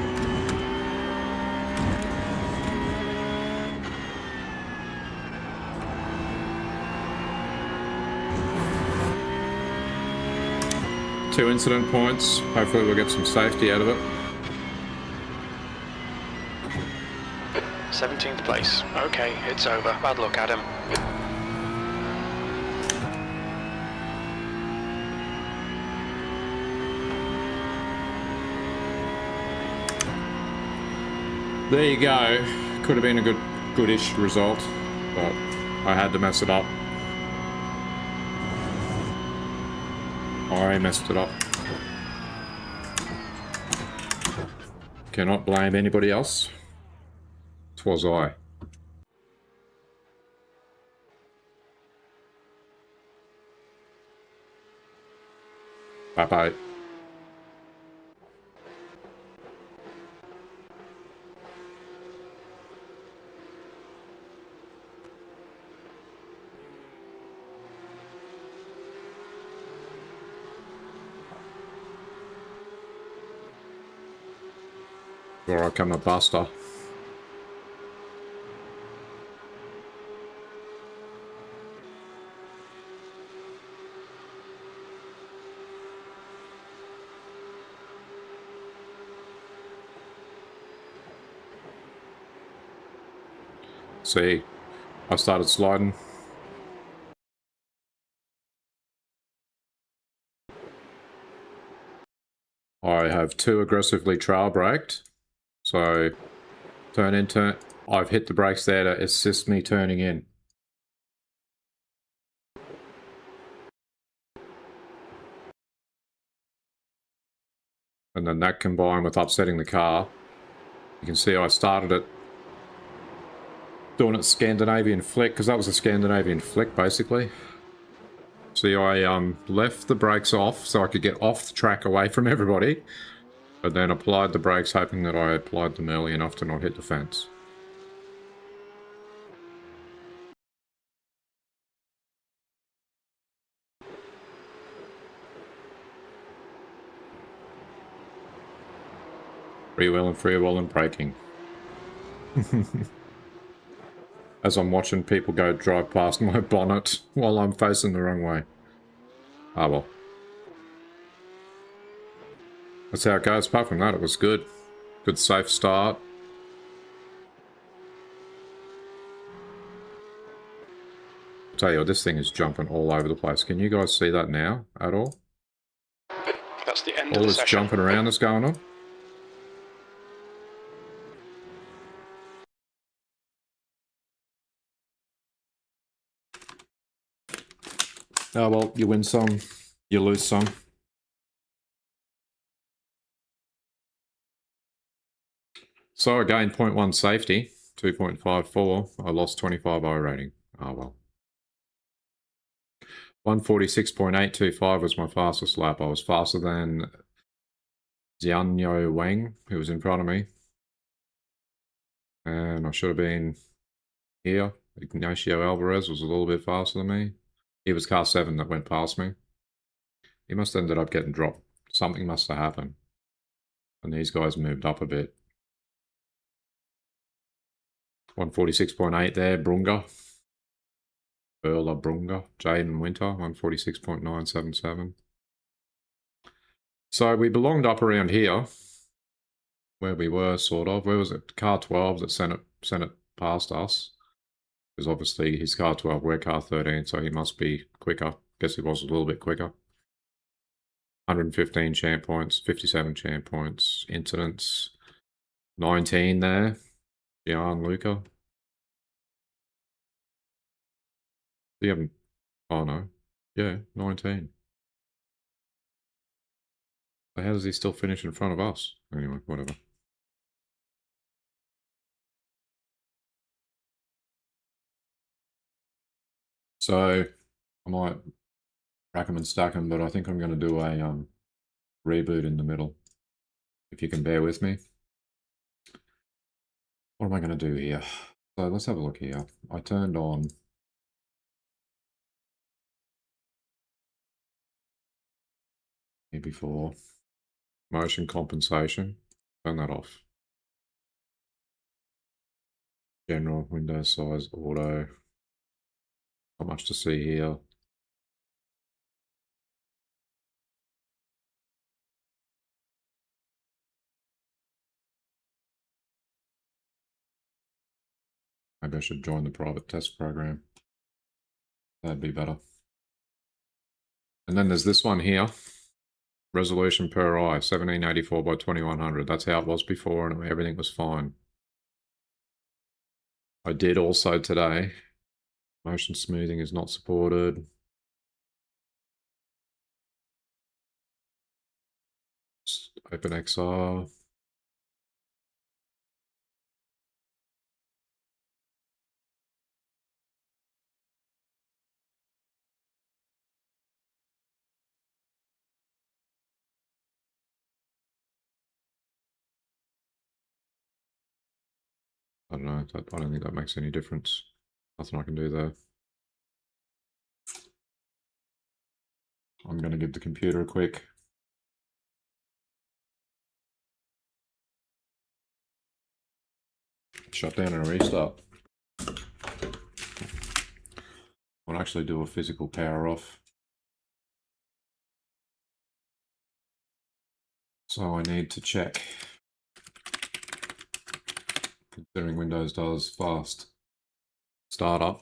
[SPEAKER 1] Two incident points. Hopefully we'll get some safety out of it.
[SPEAKER 2] 17th place. Okay, it's over. Bad luck, Adam.
[SPEAKER 1] There you go. Could have been a goodish result, but I had to mess it up. I messed it up. Cannot blame anybody else. 'Twas I. Bye-bye. Or I come a buster. See, I started sliding. I have too aggressively trail braked. So, turn in, turn. I've hit the brakes there to assist me turning in. And then that combined with upsetting the car. You can see I started it doing it Scandinavian flick, because that was a Scandinavian flick basically. See, I left the brakes off so I could get off the track away from everybody. But then applied the brakes hoping that I applied them early enough to not hit the fence. Freewheeling, braking. As I'm watching people go drive past my bonnet while I'm facing the wrong way. Ah well. That's how it goes. Apart from that, it was good. Good safe start. I'll tell you what, this thing is jumping all over the place. Can you guys see that now at all?
[SPEAKER 2] That's the end
[SPEAKER 1] All
[SPEAKER 2] of the
[SPEAKER 1] this
[SPEAKER 2] session.
[SPEAKER 1] jumping around that's going on. Oh well, you win some, you lose some. So I gained 0.1 safety, 2.54. I lost 25 I rating. Oh well. 146.825 was my fastest lap. I was faster than Jianyo Wang, who was in front of me. And I should have been here. Ignacio Alvarez was a little bit faster than me. He was car 7 that went past me. He must have ended up getting dropped. Something must have happened. And these guys moved up a bit. 146.8 there, Brunga. Erla Brunga. Jaden Winter, 146.977. So we belonged up around here, where we were, sort of. Where was it? Car 12 that sent it past us. Because obviously he's car 12, we're car 13, so he must be quicker. Guess he was a little bit quicker. 115 champ points, 57 champ points, incidents, 19 there. Gianluca. You haven't. Oh no. Yeah, 19. So how does he still finish in front of us? Anyway, whatever. So I might rack them and stack them, but I think I'm going to do a reboot in the middle. If you can bear with me. What am I going to do here? So let's have a look here. I turned on here before. Motion compensation. Turn that off. General, window size, auto. Not much to see here. Maybe I should join the private test program. That'd be better. And then there's this one here. Resolution per eye, 1784 by 2100. That's how it was before, and everything was fine. I did also today. Motion smoothing is not supported. Open XR. I don't know. I don't think that makes any difference. Nothing I can do there. I'm going to give the computer a quick shut down and restart. I'll actually do a physical power off. So I need to check. Considering Windows does fast startup.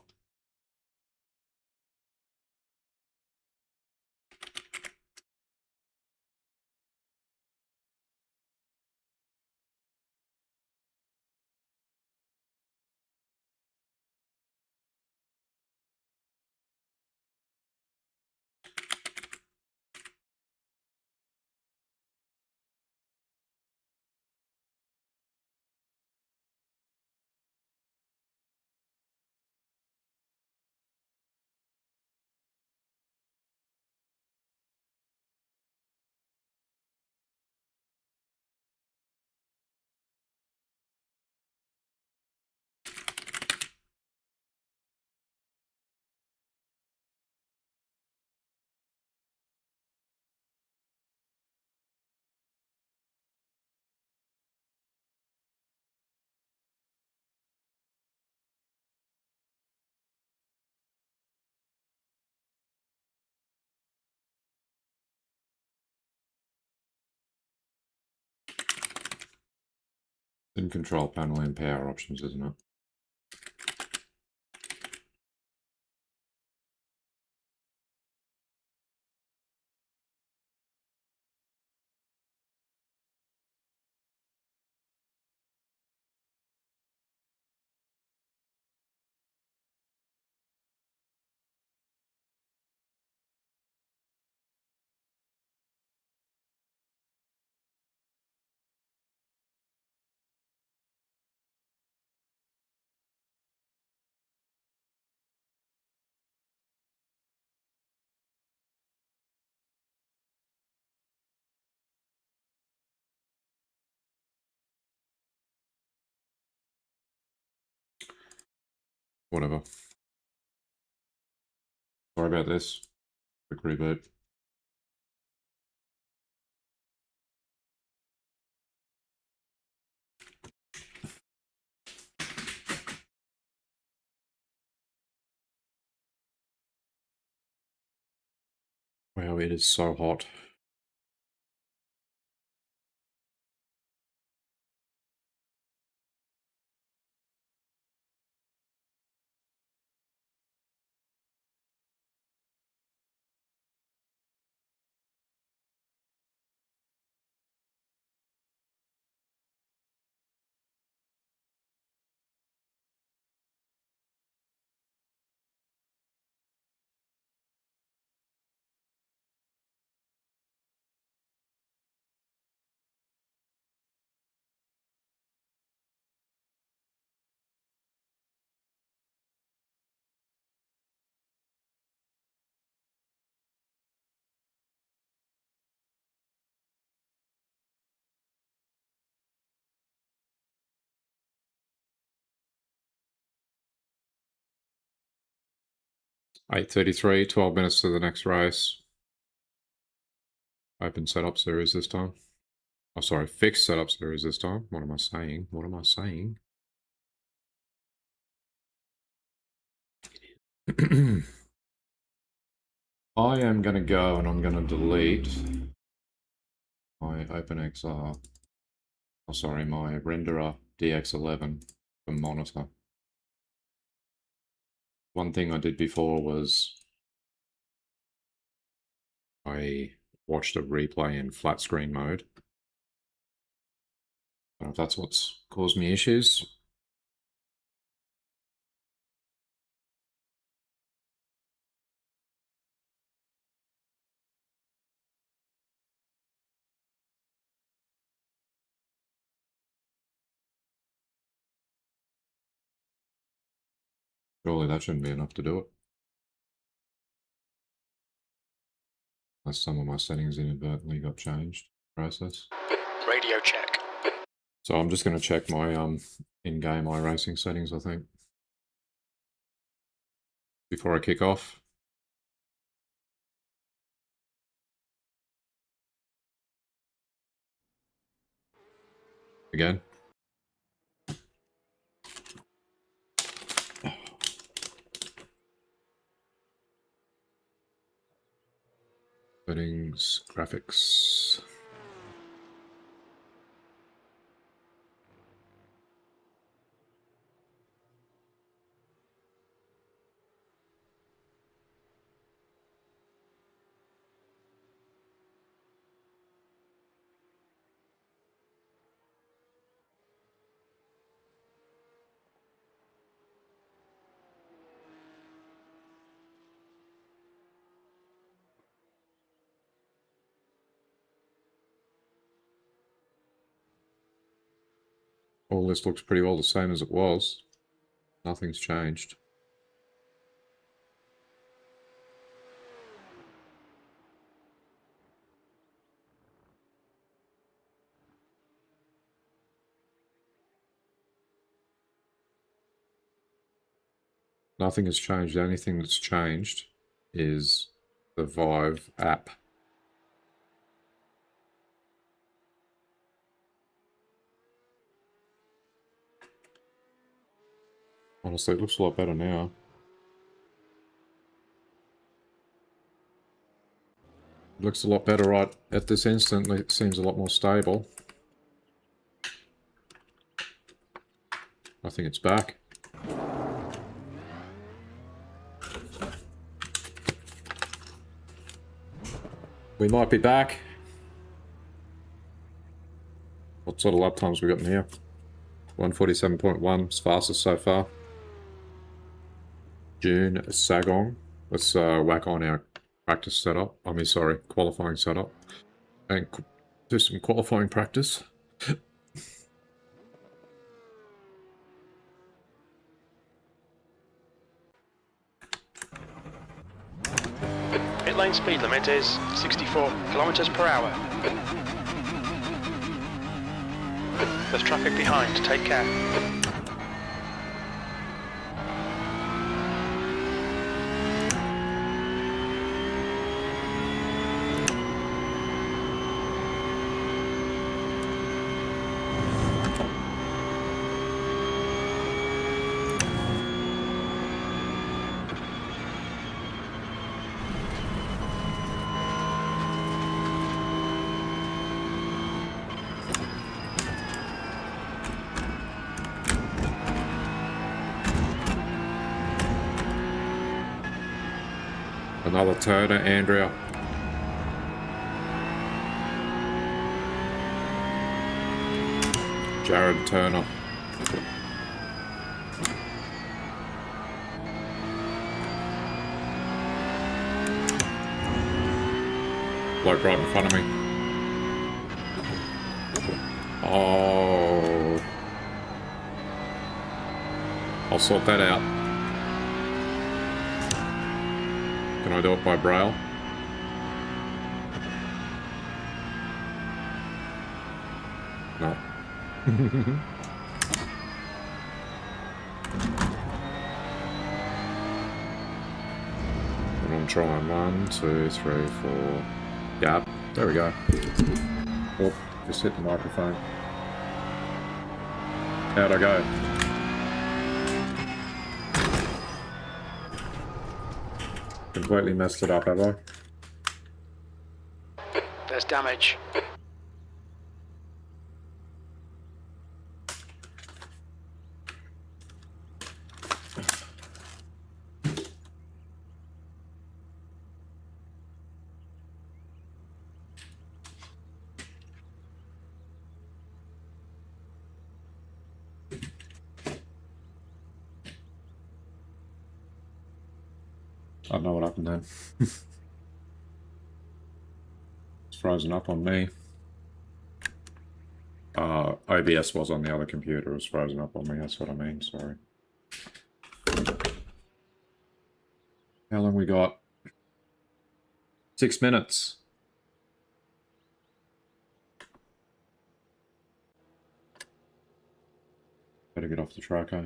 [SPEAKER 1] In control panel and power options, isn't it? Whatever. Sorry about this. Quick reboot. Wow, it is so hot. $8:33, 12 minutes to the next race. Open setup series this time. Oh, sorry, fixed setup series this time. What am I saying? What am I saying? I am going to go and I'm going to delete my OpenXR. Oh, sorry, my renderer DX11 for monitor. One thing I did before was I watched a replay in flat screen mode. I don't know if that's what's caused me issues. Surely that shouldn't be enough to do it. Unless some of my settings inadvertently got changed. Process.
[SPEAKER 2] Radio check.
[SPEAKER 1] So I'm just going to check my in-game iRacing settings, I think, before I kick off. Again. Settings, graphics. All this looks pretty well the same as it was. Nothing's changed. Nothing has changed. The only thing that's changed is the Vive app. Honestly, it looks a lot better now. It looks a lot better right at this instant. It seems a lot more stable. I think it's back. We might be back. What sort of lap times we got in here? 147.1, it's fastest so far. June Sagong. Let's whack on our practice setup. I mean, sorry, qualifying setup. And do some qualifying practice.
[SPEAKER 2] Pit lane speed limit is 64 kilometers per hour. There's traffic behind, take care.
[SPEAKER 1] Another turner, Andrea. Jared Turner. Bloke right in front of me. Oh. I'll sort that out. Can I do it by braille? No. And I'm trying 1, 2, 3, 4. Yeah, there we go. Oh, just hit the microphone. How'd I go? Completely messed it up, have I?
[SPEAKER 2] There's damage.
[SPEAKER 1] I don't know what happened then. It's frozen up on me. OBS was on the other computer. It was frozen up on me. That's what I mean. Sorry. How long we got? 6 minutes. Better get off the track, eh?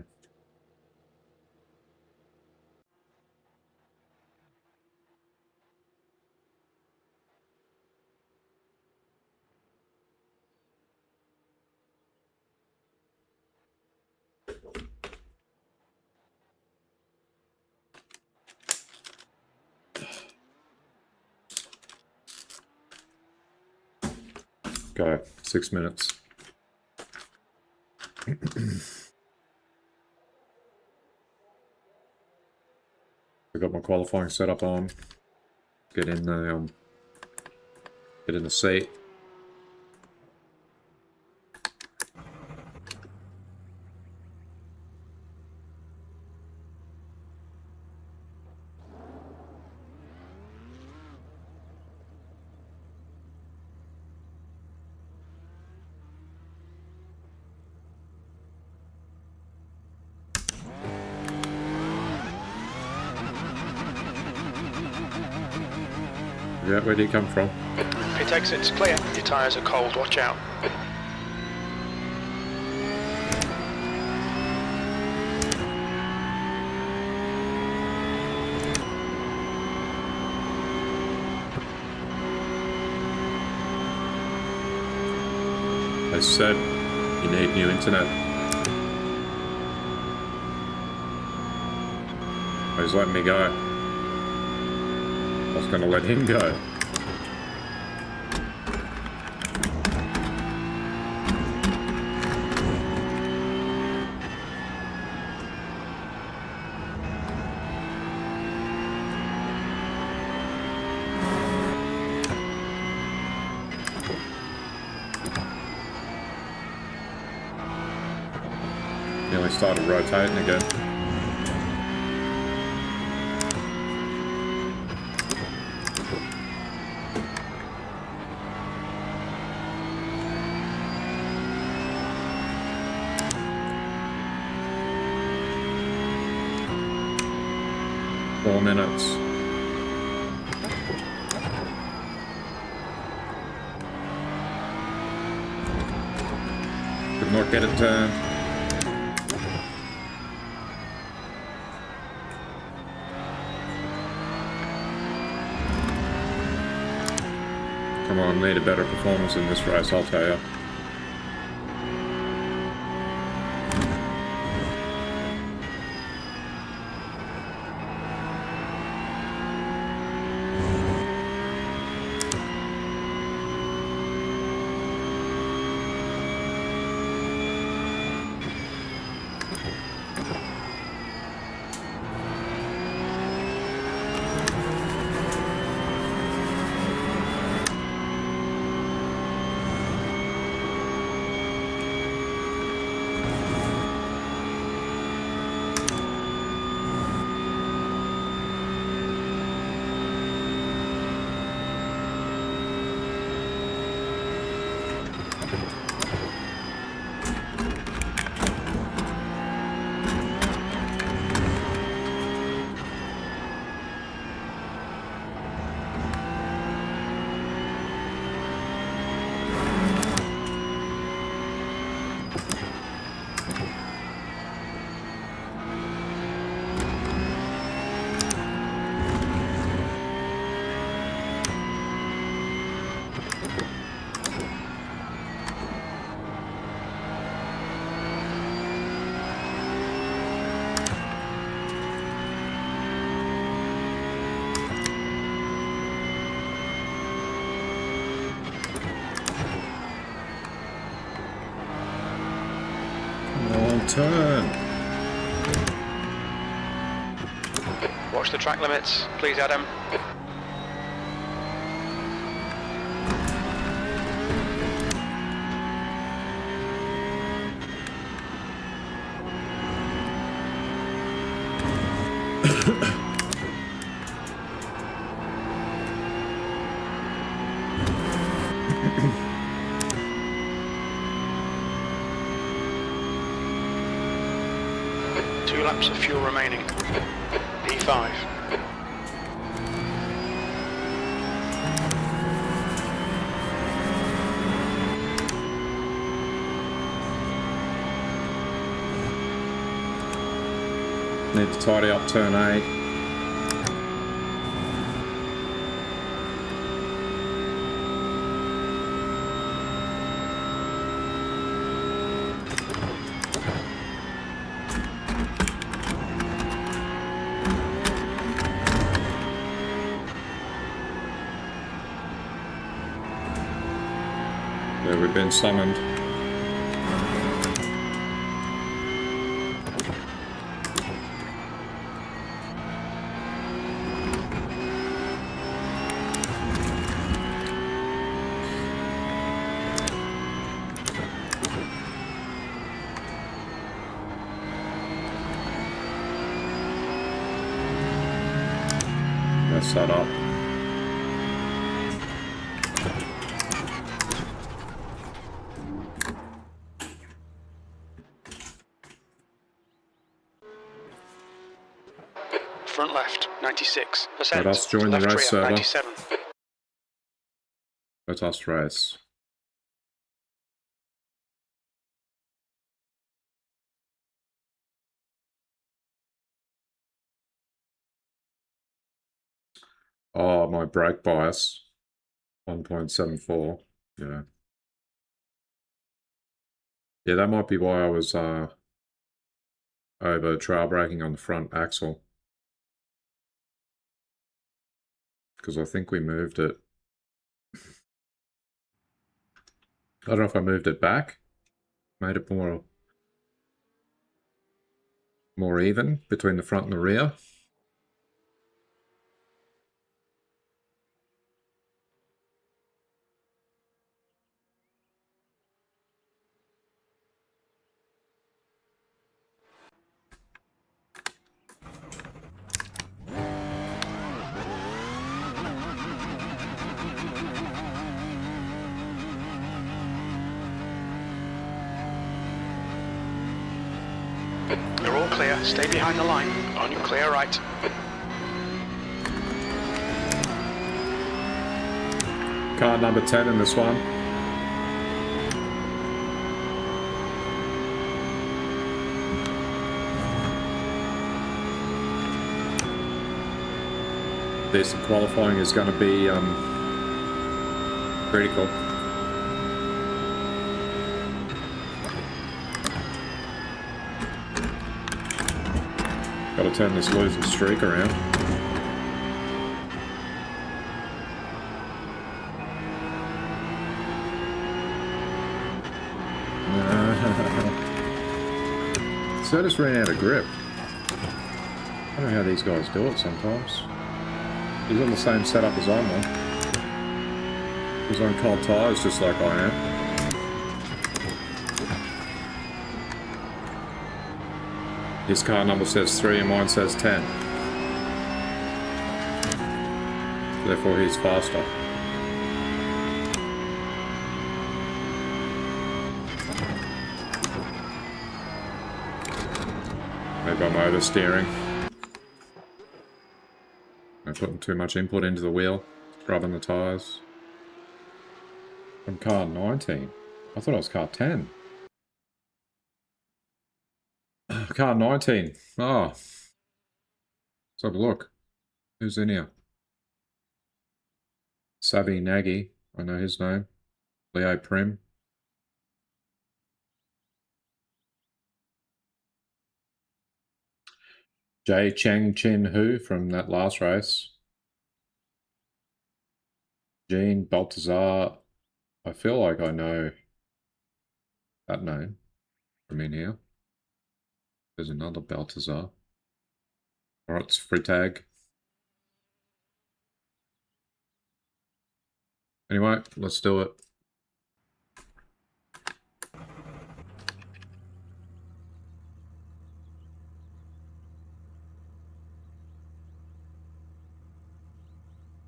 [SPEAKER 1] Go. 6 minutes. I got my qualifying setup on. Get in the seat. Yeah, where did he come from?
[SPEAKER 2] Pit exit's clear. Your tyres are cold, watch out.
[SPEAKER 1] They said you need new internet. Oh, he's letting me go. I was going to let him go. Nearly started rotating again. Minutes. Could not get it turned. Come on, need a better performance in this race, I'll tell you. turn.
[SPEAKER 2] Watch the track limits, please, Adam. Two laps of fuel remaining. P5.
[SPEAKER 1] Need to tidy up turn 8. There, we've been summoned. Mess that up.
[SPEAKER 2] Front left, 96%.
[SPEAKER 1] Let us join the
[SPEAKER 2] Left
[SPEAKER 1] race
[SPEAKER 2] rear,
[SPEAKER 1] server.
[SPEAKER 2] 97.
[SPEAKER 1] Let us race. Oh, my brake bias. 1.74. Yeah. Yeah, that might be why I was over trail braking on the front axle. Because I think we moved it. I don't know if I moved it back. Made it more even between the front and the rear.
[SPEAKER 2] You're all clear. Stay behind the line. On your clear right.
[SPEAKER 1] Car number 10 in this one. This qualifying is going to be critical. Got to turn this losing streak around. So I just ran out of grip. I don't know how these guys do it sometimes. He's on the same setup as I'm on. He's on cold tyres just like I am. His car number says 3 and mine says 10. Therefore he's faster. Maybe I'm oversteering. I'm putting too much input into the wheel, scrubbing the tyres. I'm car 19. I thought I was car 10. Car 19. Ah. Let's have a look. Who's in here? Savvy Nagy. I know his name. Leo Prim. Jay Cheng Chin Hu from that last race. Jean Baltazar. I feel like I know that name from in here. There's another Balthazar. Alright, it's free tag. Anyway, let's do it.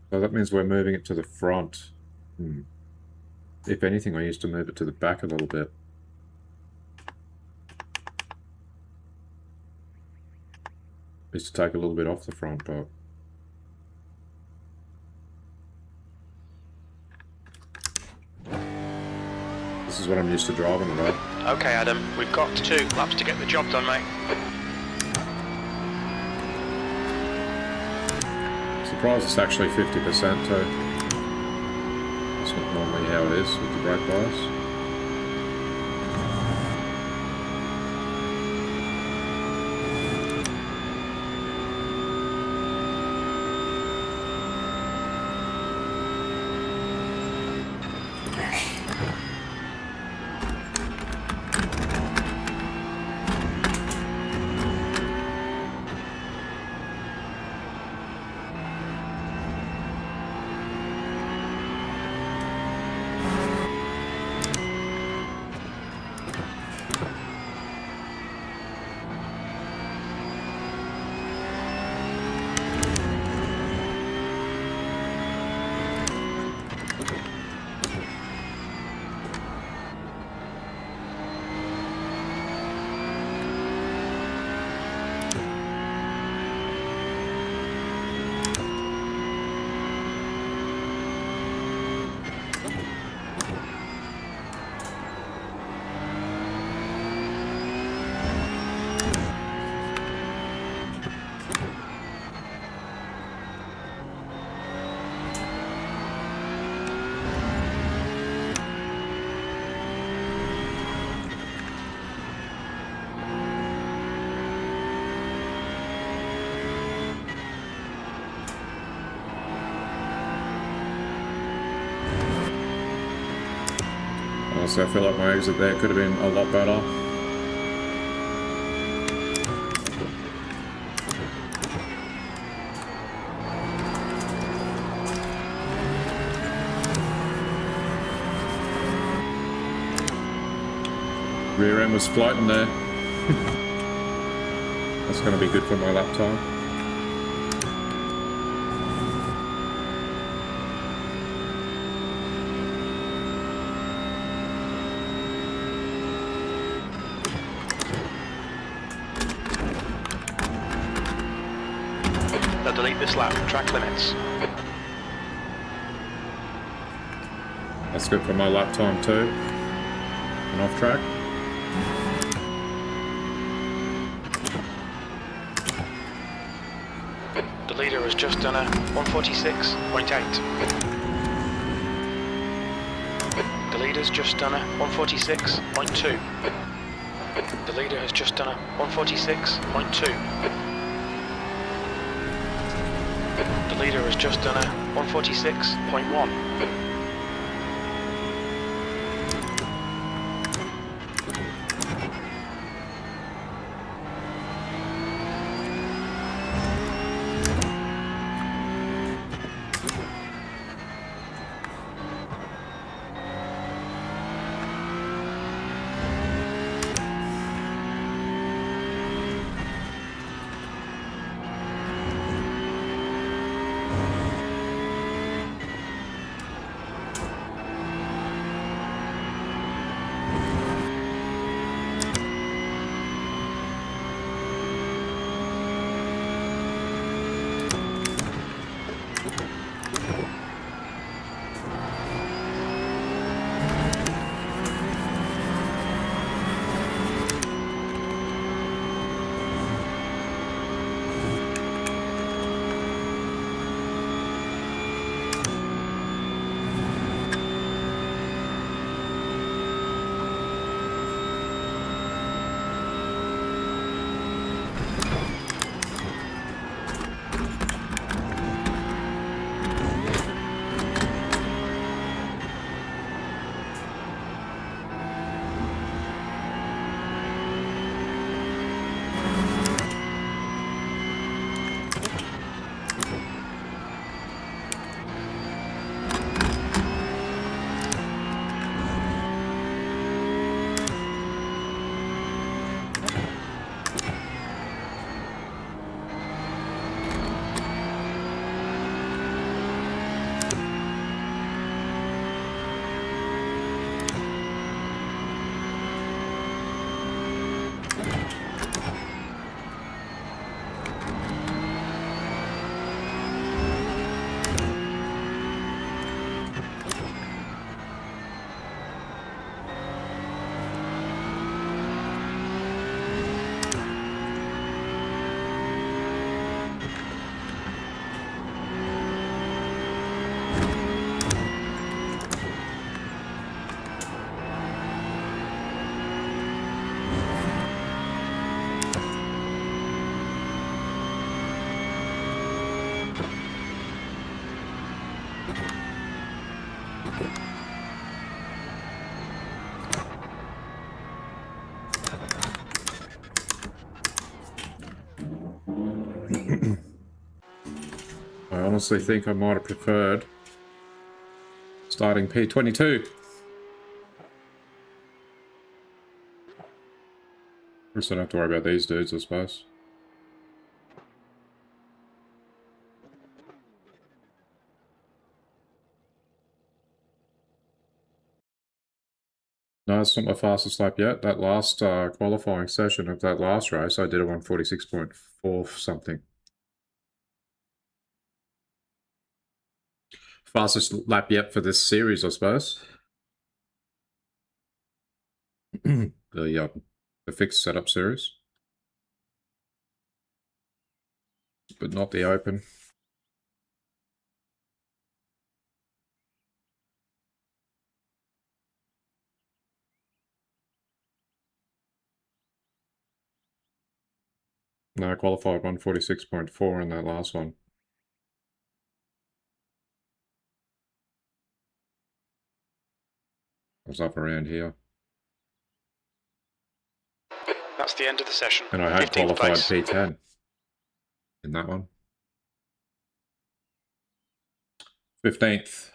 [SPEAKER 1] So that means we're moving it to the front. If anything, I used to move it to the back a little bit. Used to take a little bit off the front, but... This is what I'm used to driving about.
[SPEAKER 2] Okay, Adam, we've got 2 laps to get the job done, mate.
[SPEAKER 1] Surprised it's actually 50% too. That's not normally how it is with the brake bias. Honestly, I feel like my exit there could have been a lot better. Rear end was floating there. That's going to be good for my lap time.
[SPEAKER 2] They'll delete this lap, track limits.
[SPEAKER 1] That's good for my lap time too. And off track.
[SPEAKER 2] The leader has just done a 146.8. The leader's just done a 146.2. The leader has just done a 146.2. The leader has just done a 146.1.
[SPEAKER 1] I honestly think I might have preferred starting P22. I don't have to worry about these dudes, I suppose. No, it's not my fastest lap yet. That last qualifying session of that last race, I did a 146.4 something. Fastest lap yet for this series, I suppose. The fixed setup series. But not the open. No, I qualified 146.4 in that last one. I was up around here.
[SPEAKER 2] That's the end of the session.
[SPEAKER 1] And I had
[SPEAKER 2] 15th
[SPEAKER 1] qualified
[SPEAKER 2] place.
[SPEAKER 1] P10 in that one. 15th.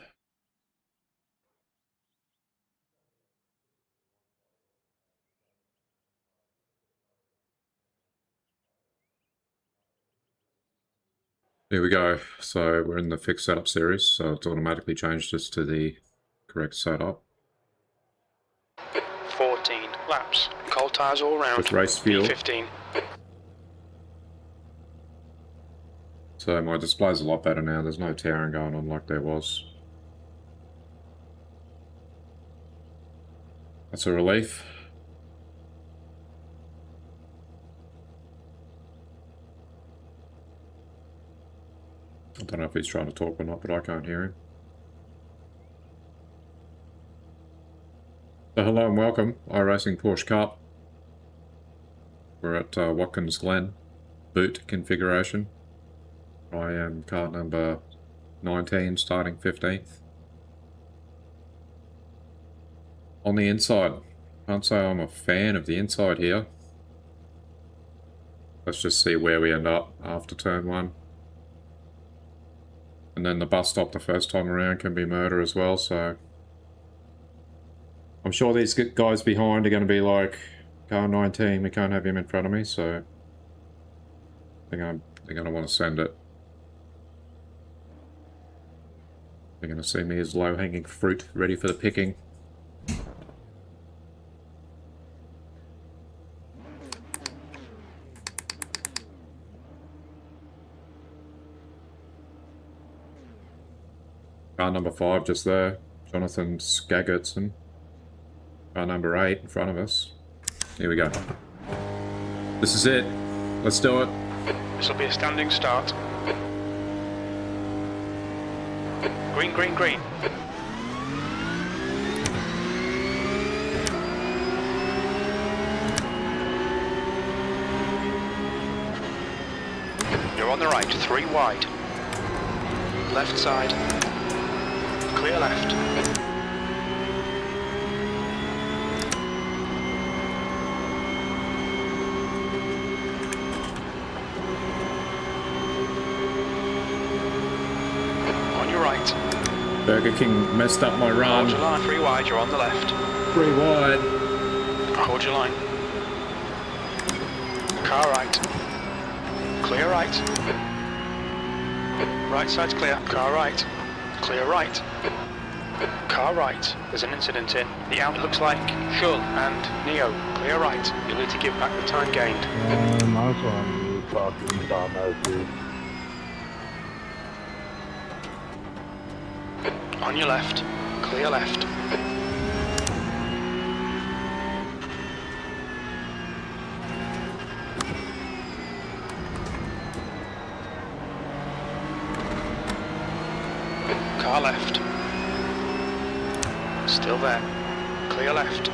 [SPEAKER 1] Here we go. So we're in the fixed setup series, so it's automatically changed us to the correct setup.
[SPEAKER 2] 14 laps. Cold tyres all round.
[SPEAKER 1] With race fuel.
[SPEAKER 2] P15.
[SPEAKER 1] So my display's a lot better now. There's no tearing going on like there was. That's a relief. I don't know if he's trying to talk or not, but I can't hear him. So hello and welcome, iRacing Porsche Cup. We're at Watkins Glen, boot configuration. I am car number 19, starting 15th. On the inside, can't say I'm a fan of the inside here. Let's just see where we end up after turn 1. And then the bus stop the first time around can be murder as well, so... I'm sure these guys behind are going to be like, car 19, we can't have him in front of me, so... they're going to want to send it. They're going to see me as low-hanging fruit, ready for the picking. Car number 5 just there, Jonathan Skaggertson. Car number 8 in front of us. Here we go. This is it. Let's do it.
[SPEAKER 2] This will be a standing start. Green, green, green. You're on the right, 3 wide. Left side. Clear left. On your right.
[SPEAKER 1] Burger King messed up my run.
[SPEAKER 2] Hold your line, 3 wide, you're on the left.
[SPEAKER 1] 3 wide.
[SPEAKER 2] Hold your line. Car right. Clear right. Right side's clear. Car right. Clear right. Car right. There's an incident in. The out looks like Shull and Neo. Clear right. You'll need to give back the time gained.
[SPEAKER 3] Nice one, you fucking dumbass, dude.
[SPEAKER 2] On your left. Clear left. Car left. Still there. Clear left.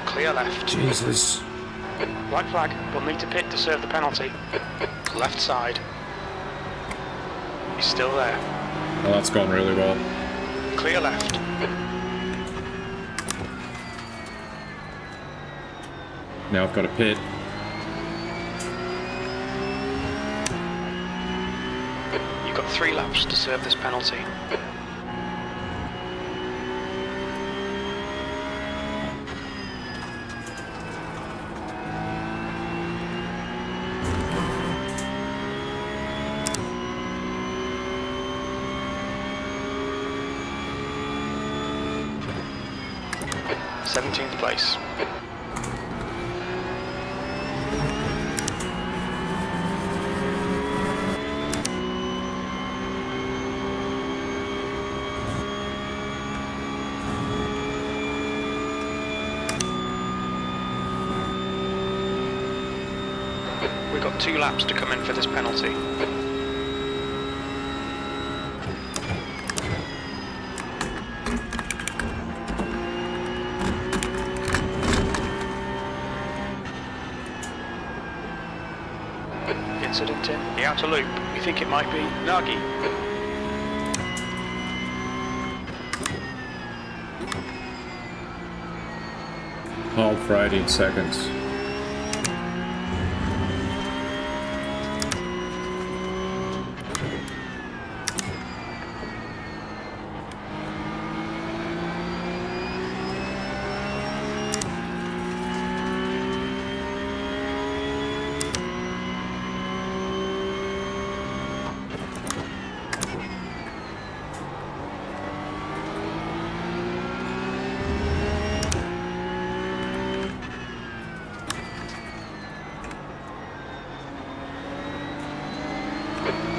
[SPEAKER 2] Clear left.
[SPEAKER 1] Jesus.
[SPEAKER 2] Black flag. We'll need to pit to serve the penalty. Left side. He's still there.
[SPEAKER 1] Oh, that's gone really well.
[SPEAKER 2] Clear left.
[SPEAKER 1] Now I've got a pit.
[SPEAKER 2] got 3 laps to serve this penalty. Seventeenth place. We've got 2 laps to come in for this penalty. Incident in the outer loop. We think it might be Nagy.
[SPEAKER 1] Hold for 18 seconds.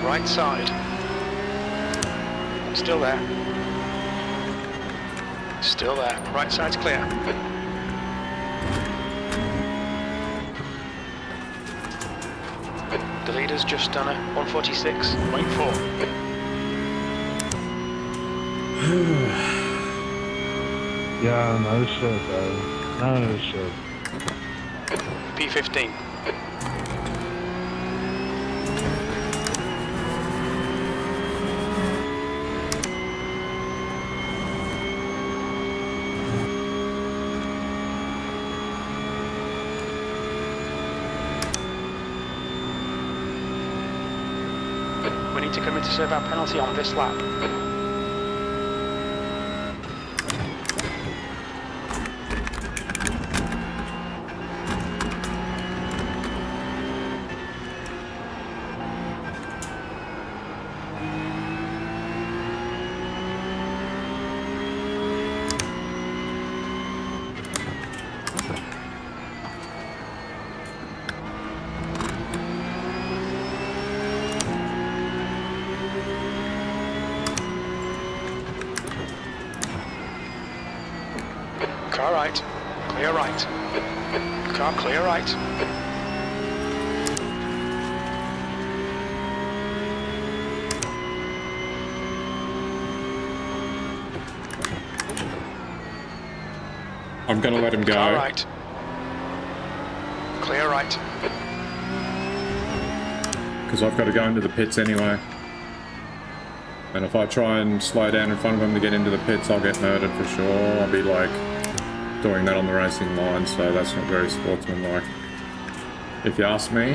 [SPEAKER 2] Right side. Still there. Still there. Right side's clear. The leader's just done a 146.4.
[SPEAKER 3] Yeah, no shit, bro. No shit.
[SPEAKER 2] P15. We need to come in to serve our penalty on this lap. Car right, clear right. Car clear right.
[SPEAKER 1] I'm gonna let him go.
[SPEAKER 2] Car right. Clear right.
[SPEAKER 1] Because I've got to go into the pits anyway. And if I try and slow down in front of him to get into the pits, I'll get murdered for sure. I'll be like doing that on the racing line, so that's not very sportsmanlike. If you ask me.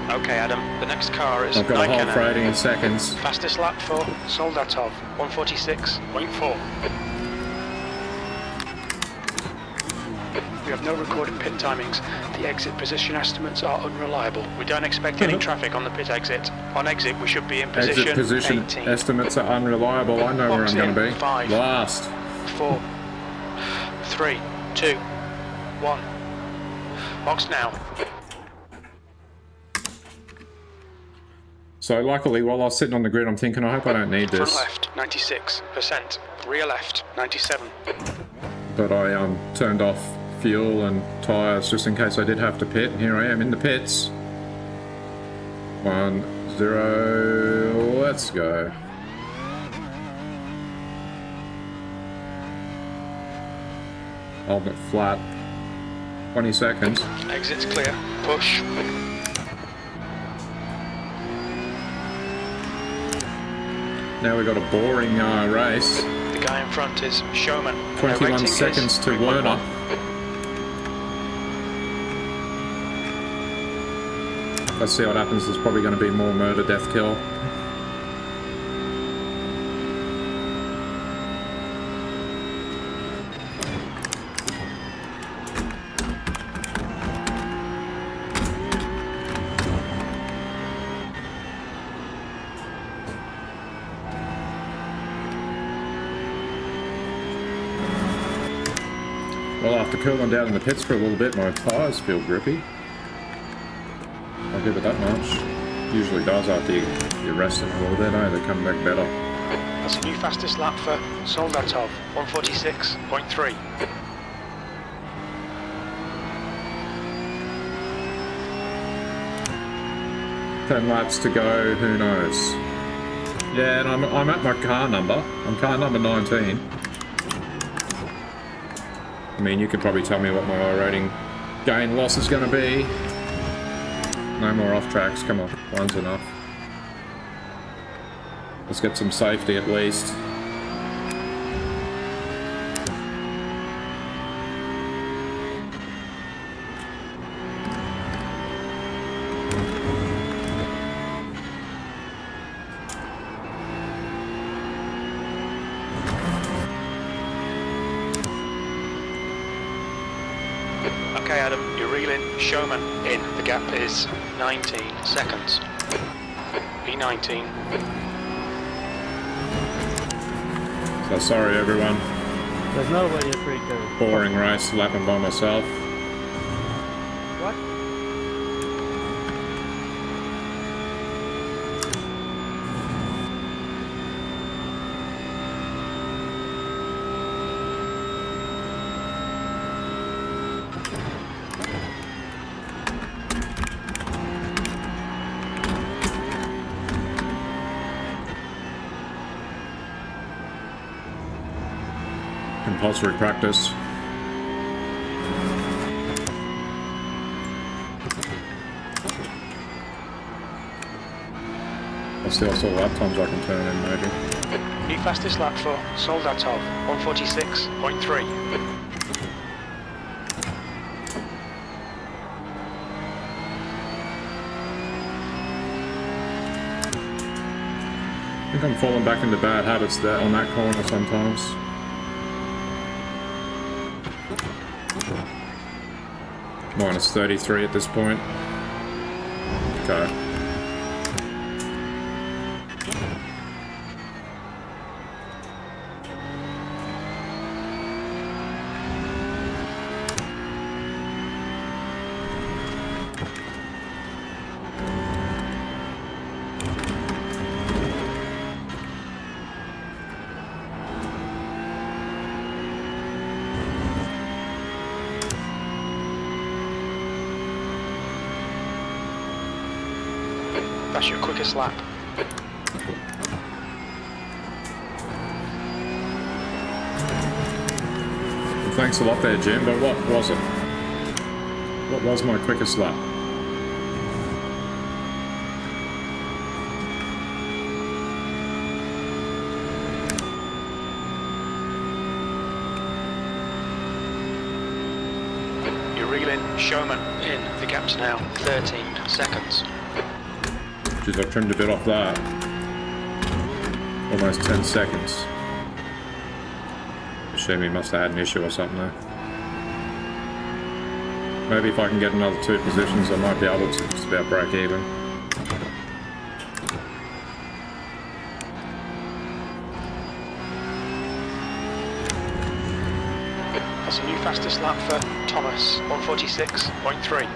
[SPEAKER 2] Okay, Adam, the next car is
[SPEAKER 1] I've got to hold for 18 seconds.
[SPEAKER 2] Fastest lap for Soldatov, 146.4. We have no recorded pit timings. The exit position estimates are unreliable. We don't expect any traffic on the pit exit. On exit, we should be in position,
[SPEAKER 1] Exit position
[SPEAKER 2] 18.
[SPEAKER 1] estimates are unreliable. I know where I'm going to be.
[SPEAKER 2] 5,
[SPEAKER 1] Last.
[SPEAKER 2] 4, 3, 2, 1. Box now.
[SPEAKER 1] So luckily, while I was sitting on the grid, I'm thinking, I hope I don't need
[SPEAKER 2] Front
[SPEAKER 1] this.
[SPEAKER 2] left, 96%. Rear left, 97.
[SPEAKER 1] But I turned off fuel and tyres just in case I did have to pit. And here I am in the pits. 1, 0, let's go. Hold it flat. 20 seconds.
[SPEAKER 2] Exit's clear. Push.
[SPEAKER 1] Now we've got a boring race.
[SPEAKER 2] The guy in front is Showman.
[SPEAKER 1] 21 seconds to Werner. Let's see what happens. There's probably going to be more murder, death, kill. after cooling down in the pits for a little bit, my tyres feel grippy. I'll give it that much. Usually does after you rest it a little bit, they come back better.
[SPEAKER 2] That's a new fastest lap for Soldatov, 146.3.
[SPEAKER 1] 10 laps to go, who knows? Yeah, and I'm at my car number. I'm car number 19. I mean, you could probably tell me what my iRating gain loss is going to be. No more off tracks, come on, one's enough. Let's get some safety at least.
[SPEAKER 2] Okay, Adam, you're reeling Showman in. The gap is 19 seconds. P19.
[SPEAKER 1] So sorry everyone.
[SPEAKER 4] There's nobody free to.
[SPEAKER 1] Boring race, lapping by myself.
[SPEAKER 4] What?
[SPEAKER 1] Compulsory practice. Let's see what sort of lap times I can turn in maybe.
[SPEAKER 2] New fastest lap for Soldatov, 146.3.
[SPEAKER 1] I think I'm falling back into bad habits there on that corner sometimes. Minus 33 at this point. Okay.
[SPEAKER 2] That's your quickest lap.
[SPEAKER 1] Well, thanks a lot there, Jim, but what was it? What was my quickest lap?
[SPEAKER 2] You're reeling Showman in. The gap's now 13 seconds.
[SPEAKER 1] Jeez, I've trimmed a bit off that. Almost 10 seconds. Assume he must have had an issue or something there. Maybe if I can get another 2 positions, I might be able to just about break even.
[SPEAKER 2] That's a new fastest lap for Thomas, 146.3.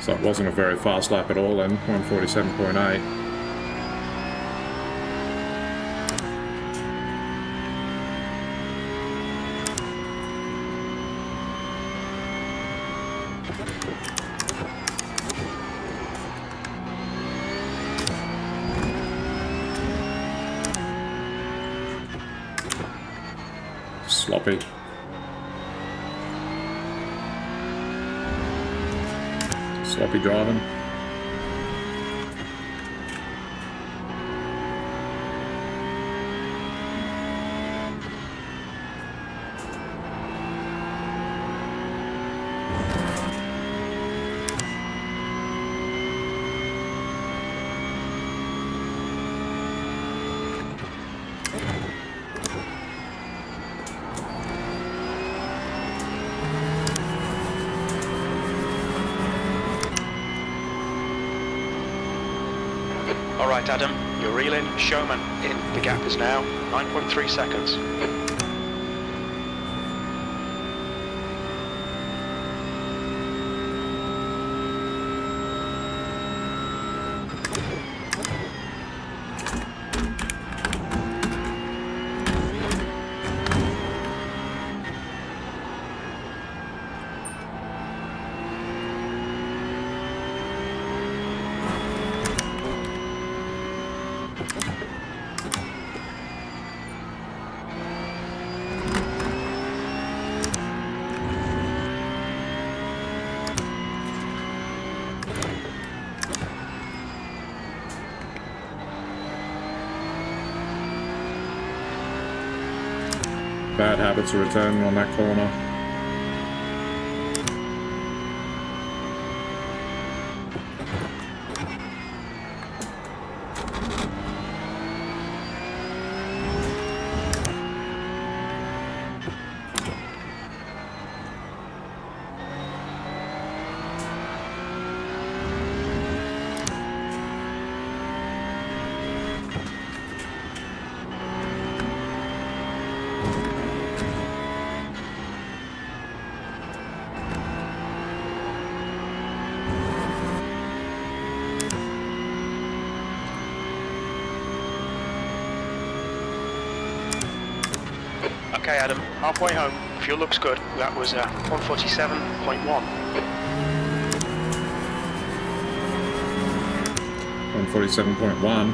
[SPEAKER 1] So it wasn't a very fast lap at all then, 147.8. Sloppy. Sloppy driving.
[SPEAKER 2] Alright Adam, you're reeling Showman in. The gap is now 9.3 seconds.
[SPEAKER 1] bad habits of returning on that corner.
[SPEAKER 2] Okay, Adam, halfway home. Fuel looks good. That was 147.1.
[SPEAKER 1] 147.1.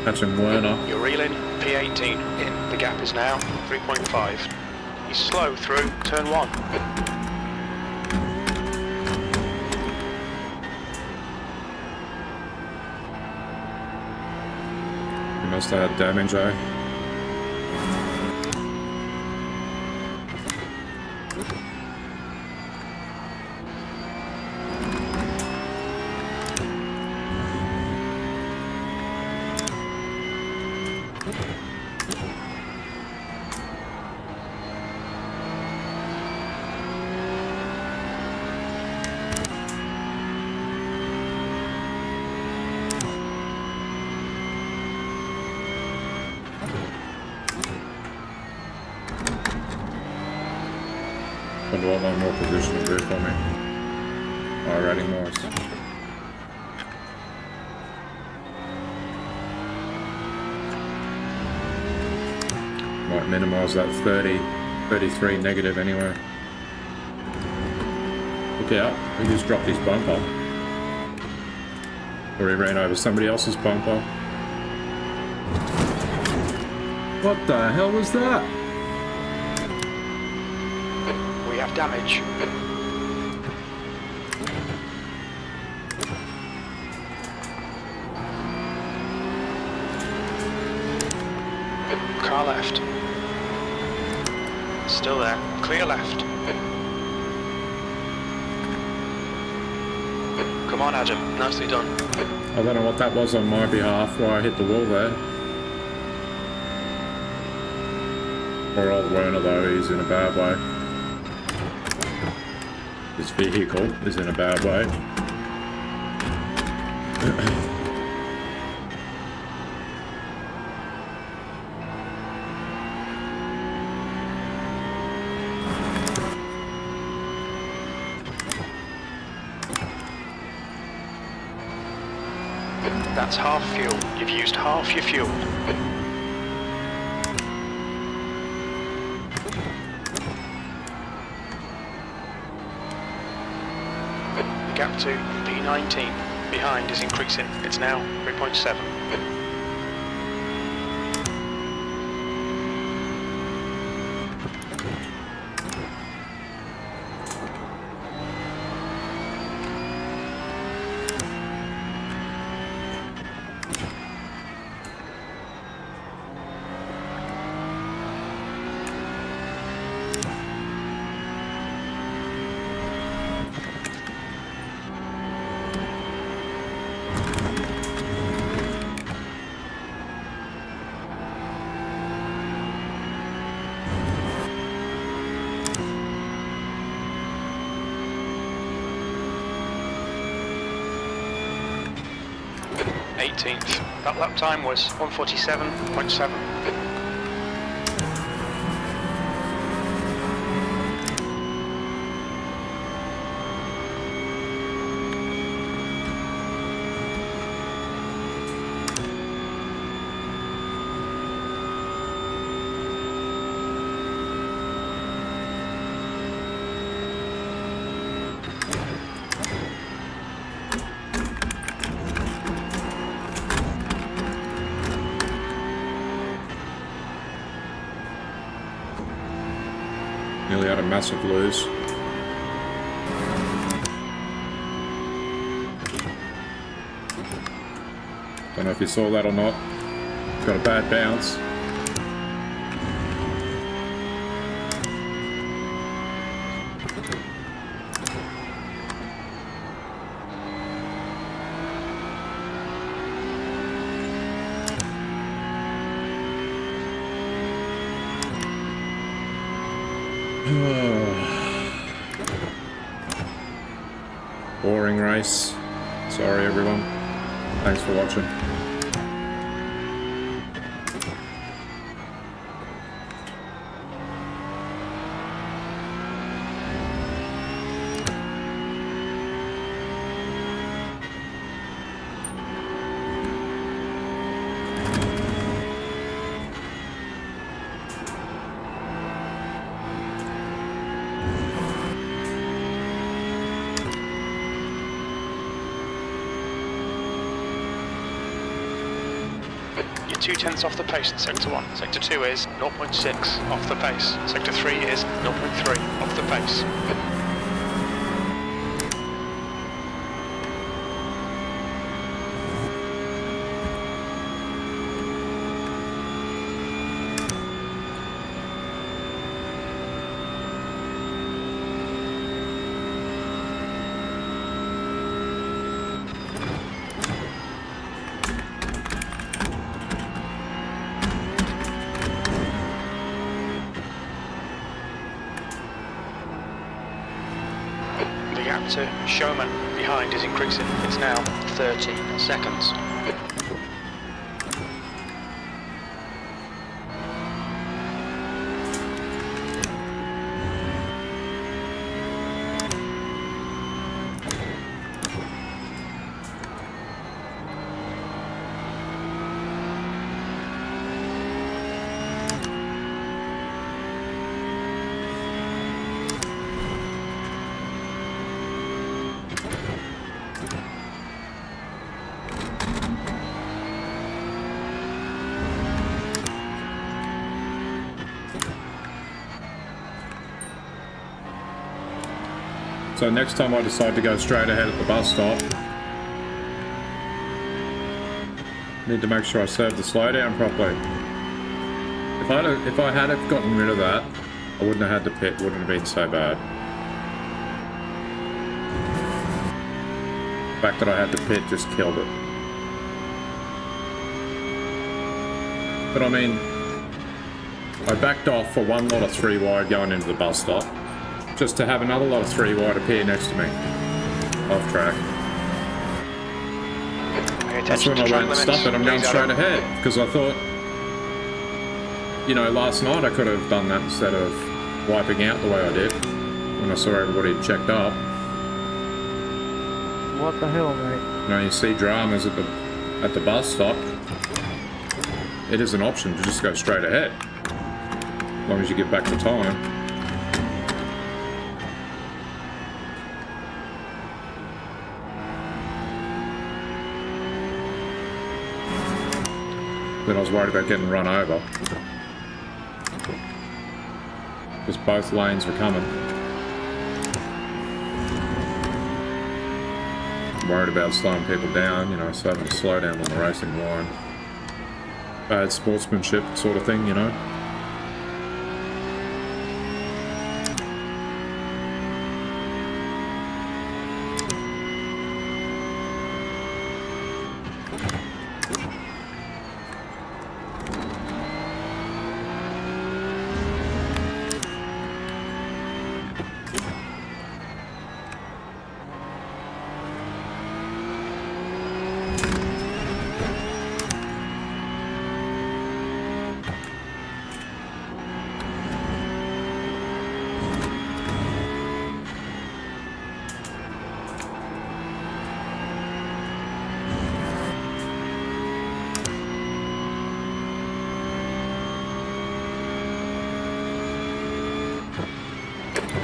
[SPEAKER 1] Catching Werner.
[SPEAKER 2] You're reeling, P18 in. The gap is now 3.5. He's slow through turn 1.
[SPEAKER 1] He must have had damage, eh? Wonder what one more position will do for me. iRacing Morris. Might minimise that 33 negative anyway. Look out, he just dropped his bumper. Or he ran over somebody else's bumper. What the hell was that?
[SPEAKER 2] We have damage. Car left. Still there. Clear left. Come on, Adam. Nicely done.
[SPEAKER 1] I don't know what that was on my behalf, why I hit the wall there. Poor old Werner though, he's in a bad way. His vehicle is in a bad way.
[SPEAKER 2] That's half fuel. You've used half your fuel. The gap to P19 behind is increasing. It's now 3.7. That lap time was 147.7.
[SPEAKER 1] Nearly had a massive lose. know if you saw that or not. Got a bad bounce. Boring race. Sorry everyone. Thanks for watching.
[SPEAKER 2] You're 0.2 off the pace in Sector 1. Sector 2 is 0.6 off the pace. Sector 3 is 0.3 off the pace. The gap to Showman behind is increasing. It's now 13 seconds.
[SPEAKER 1] So next time I decide to go straight ahead at the bus stop, need to make sure I serve the slowdown properly. If I had gotten rid of that, I wouldn't have had to pit, wouldn't have been so bad. The fact that I had to pit just killed it. But I mean, I backed off for one lot of 3 wide going into the bus stop, just to have another lot of 3 wide appear next to me, off track. That's when I went and stuff it, I'm going straight ahead, because I thought, you know, last night I could have done that instead of wiping out the way I did, when I saw everybody had checked up.
[SPEAKER 3] What the hell, mate?
[SPEAKER 1] You know, you see dramas at the bus stop, it is an option to just go straight ahead, as long as you get back to time. Then I was worried about getting run over, because both lanes were coming. Worried about slowing people down, you know, so having to slow down on the racing line. Bad sportsmanship sort of thing, you know.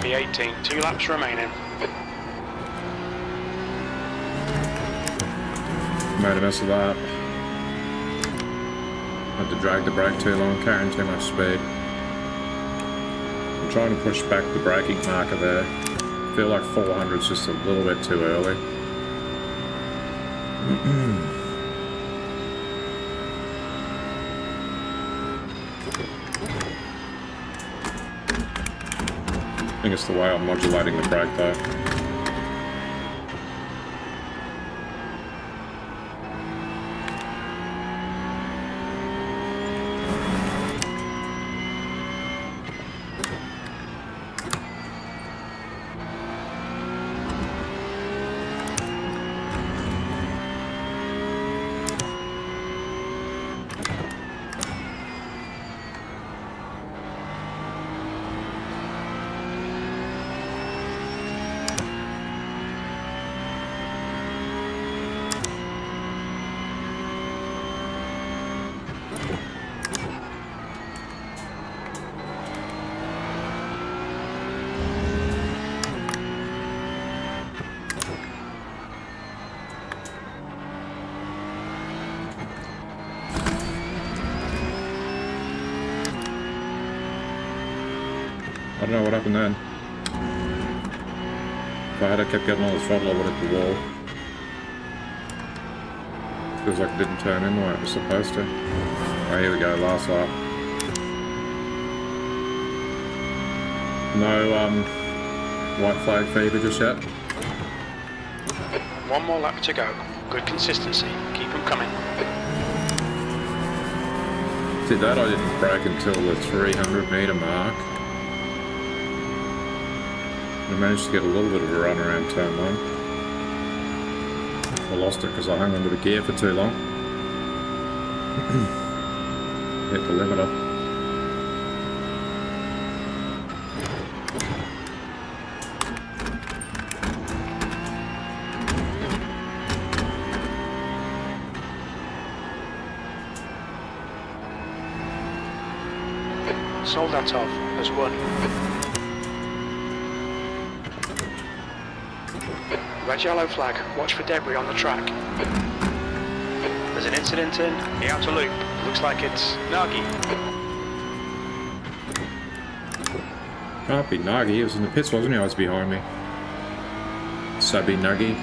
[SPEAKER 2] B18, 2 laps remaining.
[SPEAKER 1] Made a mess of that. Had to drag the brake too long, carrying too much speed. I'm trying to push back the braking marker there. I feel like 400 is just a little bit too early. I think it's the way I'm modulating the brake though. I don't know what happened then. If I had kept getting all the throttle, I would have hit the wall. Feels like it didn't turn in the way it was supposed to. Oh, here we go, last lap. No, white flag fever just yet.
[SPEAKER 2] One more lap to go. Good consistency. Keep them coming.
[SPEAKER 1] See that I didn't brake until the 300 metre mark. I managed to get a little bit of a run around turn 1. I lost it because I hung onto the gear for too long. Hit the limiter.
[SPEAKER 2] Sold that off as one. Red yellow flag, watch for debris on the track. There's an incident in the outer loop. Looks like it's Nagi.
[SPEAKER 1] Can't be Nagi, he was in the pits, wasn't he? I was behind me. Sabi Nagi.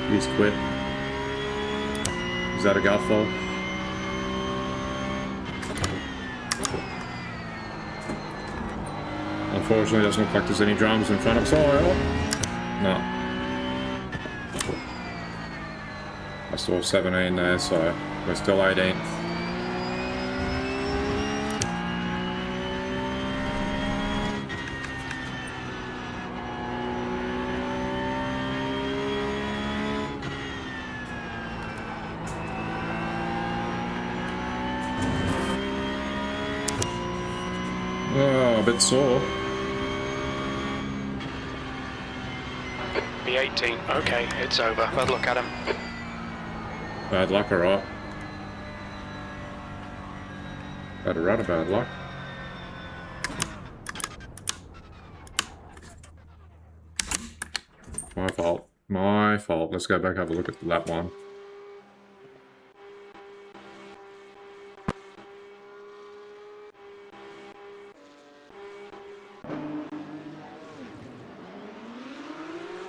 [SPEAKER 1] He's quit. Is that a gutful? Unfortunately, it doesn't look like there's any drums in front of us. Oh, no. I still have 17 there, so we're still 18th. Oh, a bit sore.
[SPEAKER 2] B18. Okay, it's over. Bad luck, Adam.
[SPEAKER 1] Bad luck, alright. Had a run of bad luck. My fault. My fault. Let's go back and have a look at lap 1.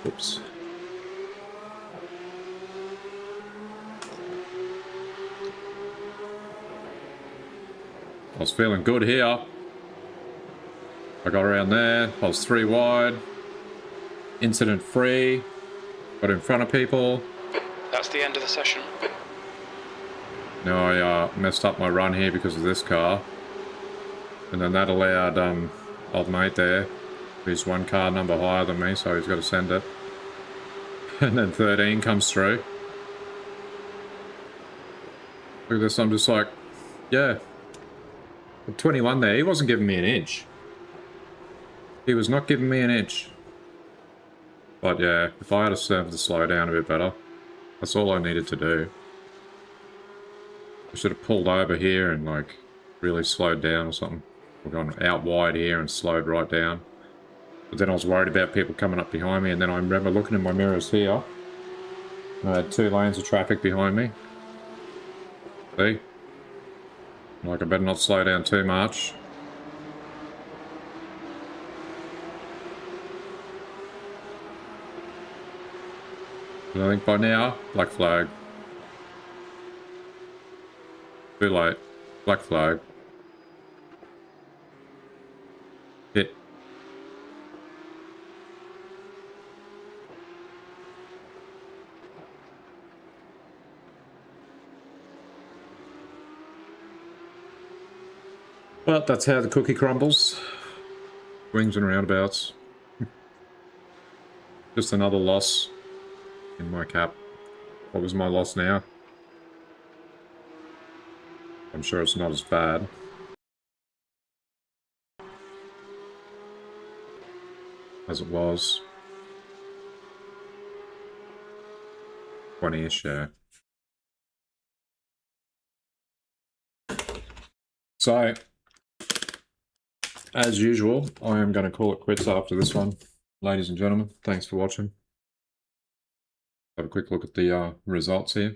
[SPEAKER 1] Oops. I was feeling good here. I got around there. I was 3 wide. Incident free. Got in front of people.
[SPEAKER 2] That's the end of the session.
[SPEAKER 1] Now I messed up my run here because of this car. And then that allowed old mate there. He's 1 car number higher than me, so he's got to send it. And then 13 comes through. Look at this, I'm just like, yeah. At 21 there, he wasn't giving me an inch. He was not giving me an inch. But yeah, if I had a serve to slow down a bit better, that's all I needed to do. I should have pulled over here and like really slowed down or something. Or gone out wide here and slowed right down. But then I was worried about people coming up behind me, and then I remember looking in my mirrors here. I had 2 lanes of traffic behind me. See? Like, I better not slow down too much. And I think by now, black flag. Too late. Black flag. But that's how the cookie crumbles. Swings and roundabouts. Just another loss in my cap. What was my loss now? I'm sure it's not as bad. As it was. 20-ish, yeah. So, as usual, I am going to call it quits after this one. Ladies and gentlemen, thanks for watching. Have a quick look at the results here.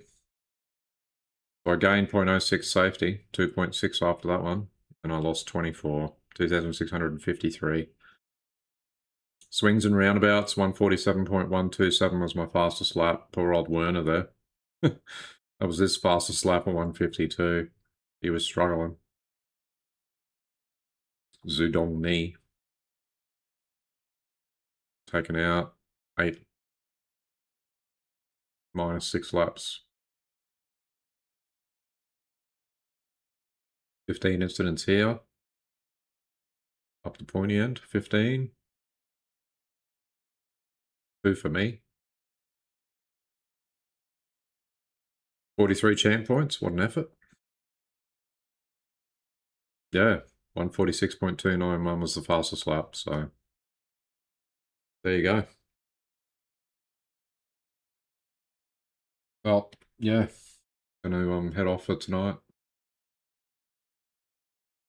[SPEAKER 1] So I gained 0.06 safety, 2.6 after that one, and I lost 24, 2,653. Swings and roundabouts, 147.127 was my fastest lap. Poor old Werner there. That was his fastest lap at 152. He was struggling. Zudong Ni. Taken out. 8. Minus 6 laps. 15 incidents here. Up the pointy end. 15. 2 for me. 43 champ points. What an effort. Yeah. 146.291 was the fastest lap. So there you go. Well, yeah. Gonna head off for tonight.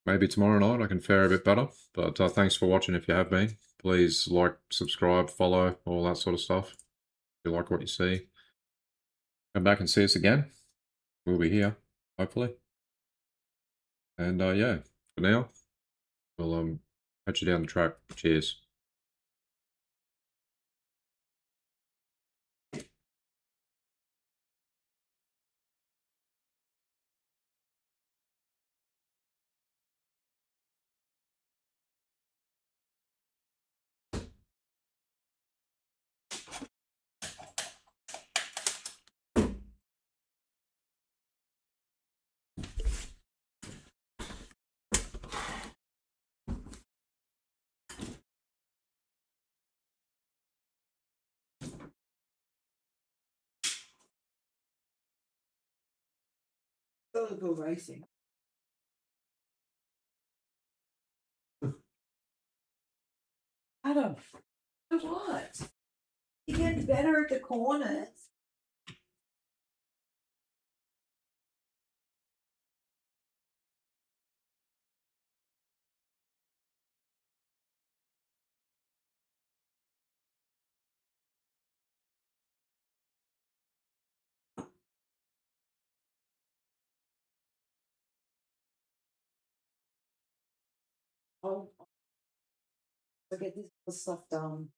[SPEAKER 1] Maybe tomorrow night I can fare a bit better. But thanks for watching if you have been. Please like, subscribe, follow, all that sort of stuff. If you like what you see. Come back and see us again. We'll be here, hopefully. And yeah, for now, we'll catch you down the track. Cheers.
[SPEAKER 5] Go racing. Adam, so what? You get better at the corners. Oh, I get this stuff done.